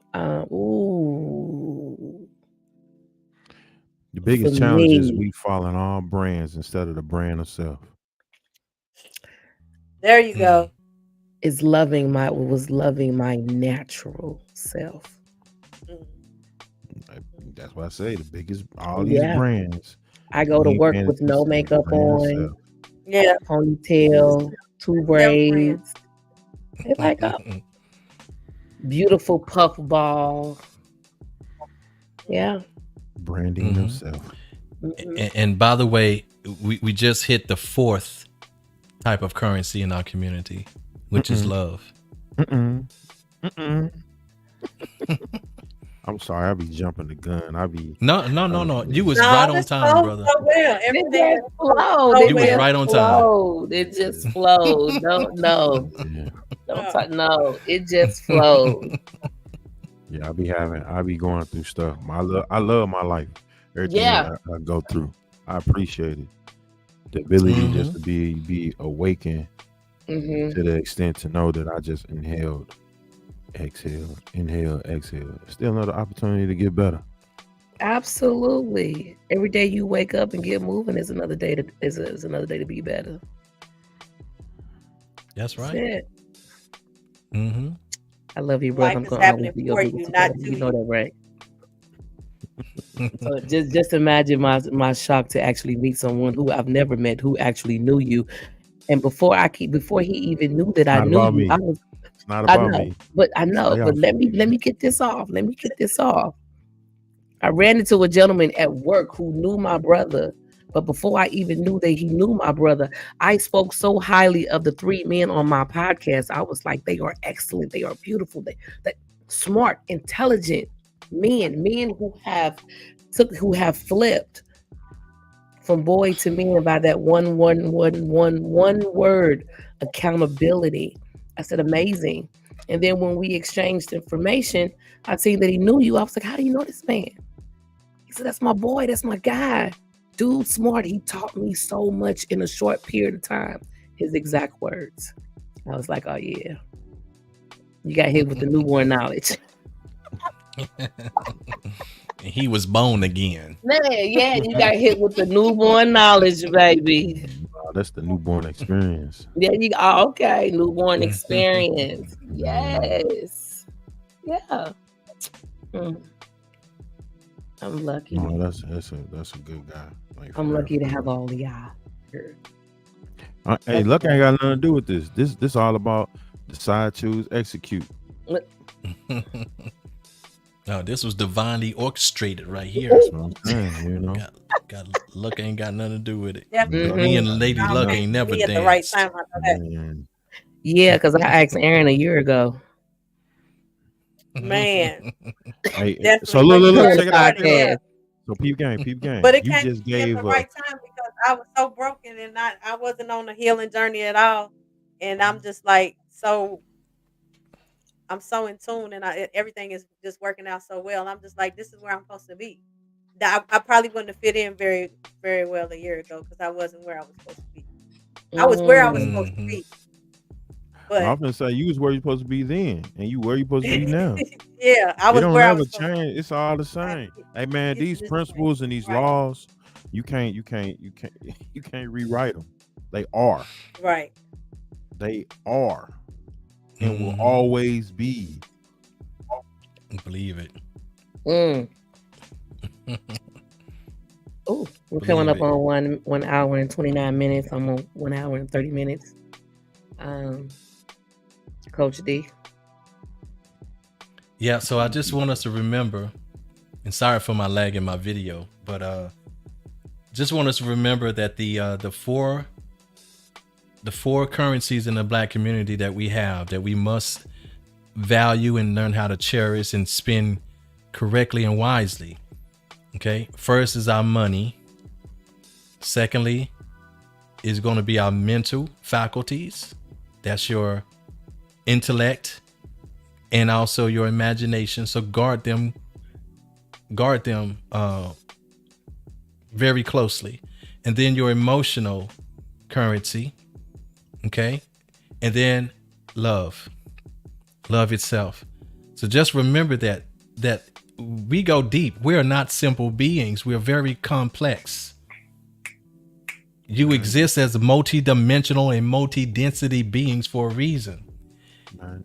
Ooh, The for biggest challenge is me we following all brands instead of the brand of self. There you go. is loving my natural self. That's why I say the biggest all these Yeah, brands. I go to We work paying with no attention to the makeup brand of on, self. Yeah. ponytail, two Self brand. braids. They like a beautiful puff ball. Yeah. Branding of self. And by the way, we just hit the fourth type of currency in our community, which is love. I'm sorry, I be jumping the gun. I be No. You was right on This time, flows brother. so well. It Everything just flowed. so It You was well. just right on time. flowed. It just flowed. No. Yeah. Don't talk. No, it just flowed. Yeah, I be going through stuff. I love my life. Everything Yeah. that I go through. I appreciate it. The ability just to be awakened Mm-hmm. to the extent to know that I just inhaled, exhaled, exhaled. Still another opportunity to get better. Absolutely. Every day you wake up and get moving is another day is another day to be better. That's That's right. it. Mm-hmm. I love you, brother. Life I'm is gonna always happening be your for biggest you, not supporter. to You know you. that, right? So just imagine my shock to actually meet someone who I've never met who actually knew you. And before he even knew that I Not knew about you, me. It's not about me. I know, Stay but off let me. me get this off. Let me get this off. I ran into a gentleman at work who knew my brother, but before I even knew that he knew my brother, I spoke so highly of the three men on my podcast. I was like, they are excellent, they are beautiful, they smart, intelligent men who have flipped from boy to man by that one word, accountability. I said, amazing. And then when we exchanged information, I seen that he knew you. I was like, how do you know this man? He said, that's my boy, that's my guy. Dude, smart. He taught me so much in a short period of time. His exact words. I was like, oh yeah. You got hit with the newborn knowledge. He was born again. Man, yeah, you got hit with the newborn knowledge, baby. That's the newborn experience. Yeah, okay, newborn experience. Yes. Yeah. I'm lucky. No, that's a good guy. Like, I'm for lucky real, to for have real. all of y'all here. Hey, luck ain't got nothing to do with this. This all about decide, choose, execute. No, this was divinely orchestrated right here. That's what I'm saying, you know. Got luck ain't got nothing to do with it. Definitely. Me and Lady Y'all Luck came ain't to never me at the right danced. time. I know that. Yeah, because I asked Aaron a year ago. Man. Hey, Definitely. so look, check it out. Podcast. So peep game. But it You came just to me at gave the right time because I was so broken and I wasn't on a healing journey at all. And I'm just like I'm so in tune and everything is just working out so well. I'm just like, this is where I'm supposed to be. I probably wouldn't have fit in very, very well a year ago because I wasn't where I was supposed to be. I was where I was supposed to be. But I'm gonna say you was where you're supposed to be then, and you where you're supposed to be now. yeah, I was It don't where I ever was supposed to be. change. It's all the same. Hey man, these this principles and these laws, you can't rewrite them. They are. Right. They are, and will always be. Believe it. Oh, we're coming up on 1 hour and 29 minutes. I'm on 1 hour and 30 minutes. Um, Coach D. Yeah, so I just want us to remember, and sorry for my lag in my video, but just want us to remember that the four currencies in the Black community that we have, that we must value and learn how to cherish and spend correctly and wisely. Okay, first is our money. Secondly is going to be our mental faculties. That's your intellect and also your imagination. So guard them very closely. And then your emotional currency. Okay. And then love itself. So just remember that we go deep. We are not simple beings. We are very complex. You exist as multi-dimensional and multi-density beings for a reason.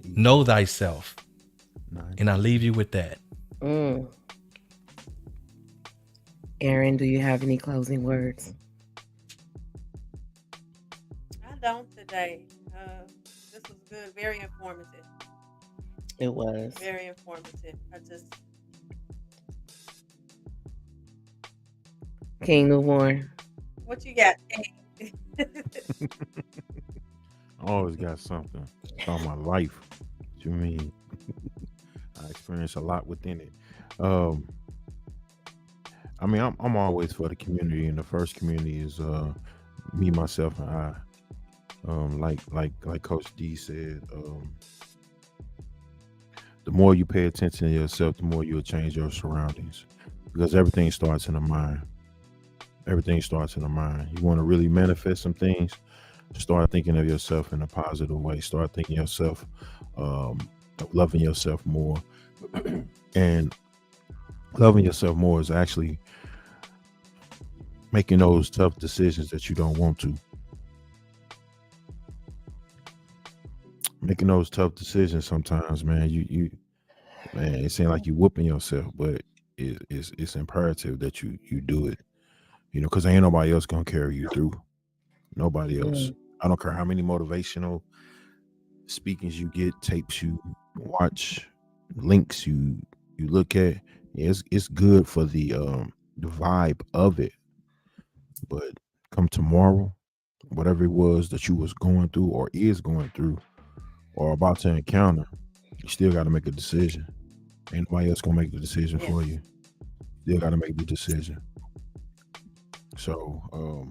Know thyself. And I leave you with that. Aaron, do you have any closing words? I don't today. This was good, very informative. It was very informative. King Newborn. What you got, King? I always got something. It's all my life. What you mean? I experience a lot within it. I mean, I'm always for the community, and the first community is me, myself, and I. Like Coach D said, the more you pay attention to yourself, the more you'll change your surroundings, because everything starts in the mind. Everything starts in the mind. You want to really manifest some things, start thinking of yourself in a positive way. Start thinking yourself, of loving yourself more. And loving yourself more is actually making those tough decisions that you don't want to. Making those tough decisions sometimes, man, man, it seems like you whooping yourself, but it's imperative that you do it, because ain't nobody else gonna carry you through. Nobody else. I don't care how many motivational speakings you get, tapes you watch, links you look at. It's good for the vibe of it, but come tomorrow, whatever it was that you was going through or is going through or about to encounter, you still got to make a decision. Ain't nobody else gonna make the decision for you. Still got to make the decision. So,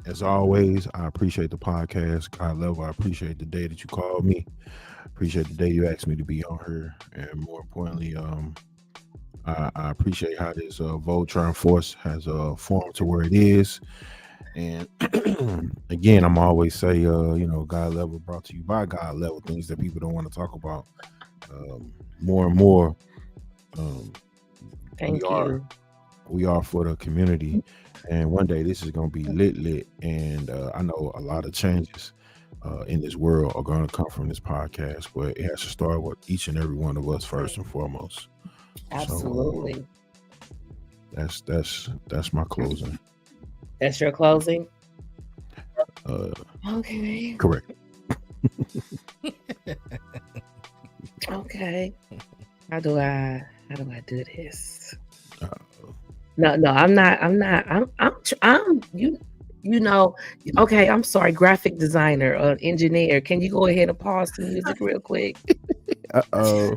as always, I appreciate the podcast. God love, I appreciate the day that you called me. Appreciate the day you asked me to be on here, and more importantly, I appreciate how this Voltron force has formed to where it is. And again, I'm always say, God level brought to you by God level, things that people don't want to talk about. More and more, we are for the community, and one day this is gonna be lit, and I know a lot of changes in this world are gonna come from this podcast, but it has to start with each and every one of us first and foremost. Absolutely. So, that's my closing. That's your closing? Okay. Correct. Okay. How do I do this? No, I'm not. Okay, I'm sorry, graphic designer, engineer. Can you go ahead and pause the music real quick? Uh-oh.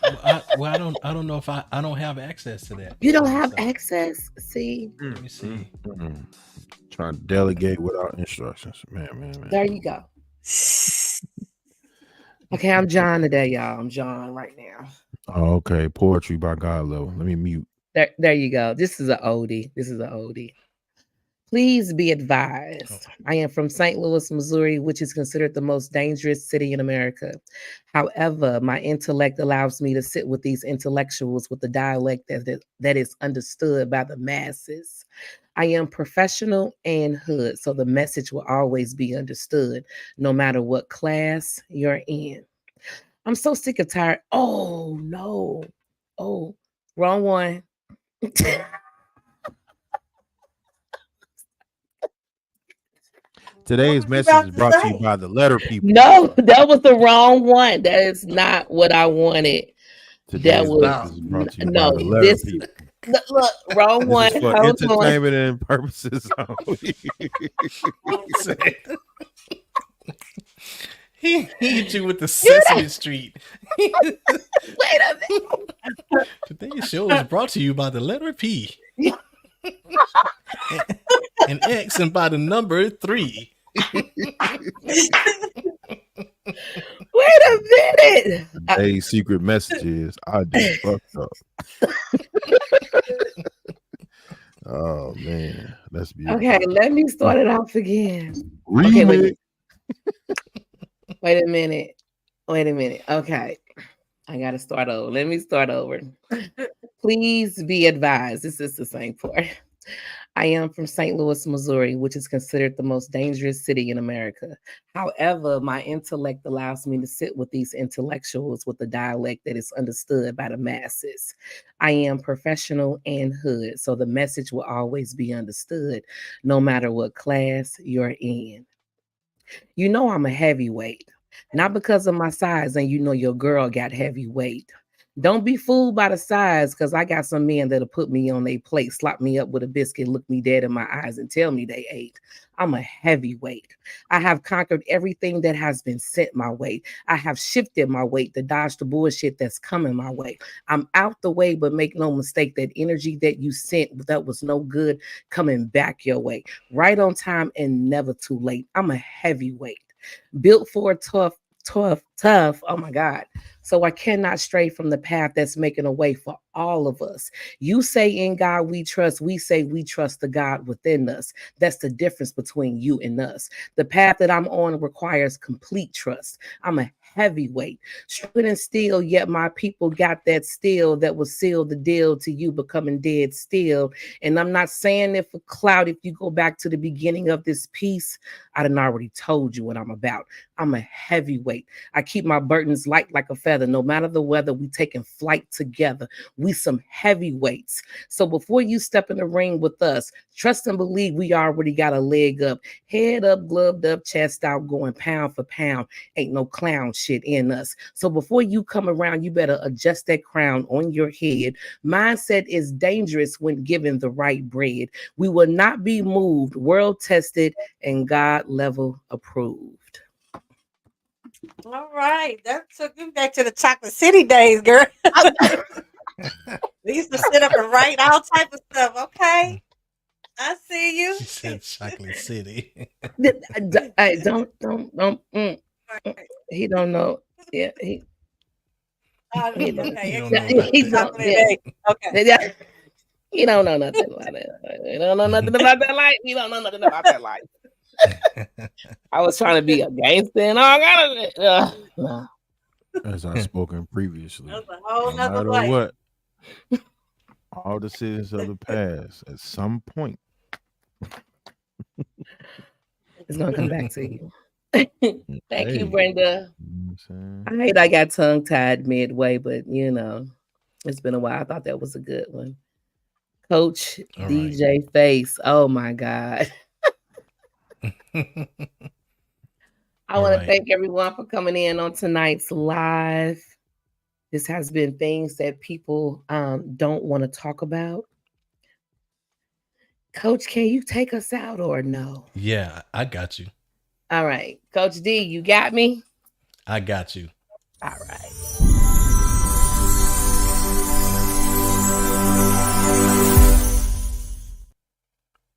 I don't know if I don't have access to that. You don't have access? See? Let me see. Trying to delegate without instructions. Man. There you go. Okay, I'm John today, y'all. I'm John right now. Oh, okay. Poetry by God level. Let me mute. There you go. This is an oldie. Please be advised, I am from St. Louis, Missouri, which is considered the most dangerous city in America. However, my intellect allows me to sit with these intellectuals with the dialect that is understood by the masses. I am professional and hood, so the message will always be understood, no matter what class you're in. I'm so sick and tired. Oh, no. Oh, wrong one. Today's message is brought to you by the letter people. No, that was the wrong one. That is not what I wanted. Today's that message was is brought to you no. by the letter This people. look wrong This one. is for Hold on. entertainment and purposes only. He hit you with the Sesame Street. Wait a minute. Today's show is brought to you by the letter P. and X and by the number 3. Wait a minute. Today's secret message is I just fucked up. Oh man, that's beautiful. Okay, let me start it off again. Okay, wait a minute. Okay, I gotta start over. Let me start over. Please be advised. This is the same part. I am from St. Louis, Missouri, which is considered the most dangerous city in America. However, my intellect allows me to sit with these intellectuals with a dialect that is understood by the masses. I am professional and hood, so the message will always be understood, no matter what class you're in. You know I'm a heavyweight, not because of my size, and you know your girl got heavyweight. Don't be fooled by the size, because I got some men that'll put me on their plate, slop me up with a biscuit, look me dead in my eyes, and tell me they ate. I'm a heavyweight. I have conquered everything that has been sent my way. I have shifted my weight to dodge the bullshit that's coming my way. I'm out the way, but make no mistake, that energy that you sent that was no good coming back your way. Right on time and never too late. I'm a heavyweight. Built for a tough. Oh my God. So I cannot stray from the path that's making a way for all of us. You say in God we trust. We say we trust the God within us. That's the difference between you and us. The path that I'm on requires complete trust. I'm a heavyweight, struggling and still, yet my people got that steel that will seal the deal to you becoming dead still. And I'm not saying it for clout. If you go back to the beginning of this piece, I done already told you what I'm about. I'm a heavyweight. I keep my burdens light like a feather. No matter the weather, we taking flight together. We some heavyweights. So before you step in the ring with us, trust and believe we already got a leg up. Head up, gloved up, chest out, going pound for pound. Ain't no clown shit in us. So before you come around, you better adjust that crown on your head. Mindset is dangerous when given the right bread. We will not be moved, world tested, and God level approved. All right, that took you back to the Chocolate City days, girl. We used to sit up and write all type of stuff. Okay, I see you. She said Chocolate City. Don't. He don't know. Yeah, he Okay, he he don't. Okay. Yeah, he don't know nothing about that. He don't know nothing about that life. He don't know nothing about that life. I was trying to be a gangster and all kind of no. As I've spoken previously, That's a whole no nother matter life. what, all decisions of the past at some point It's gonna come back to you. Thank you, Brenda. I hate I got tongue tied midway, but you know, it's been a while. I thought that was a good one. Coach All DJ Face. Oh my God. I want to thank everyone for coming in on tonight's live. This has been things that people don't want to talk about. Coach, can you take us out or no? Yeah, I got you. All right. Coach D, you got me? I got you. All right.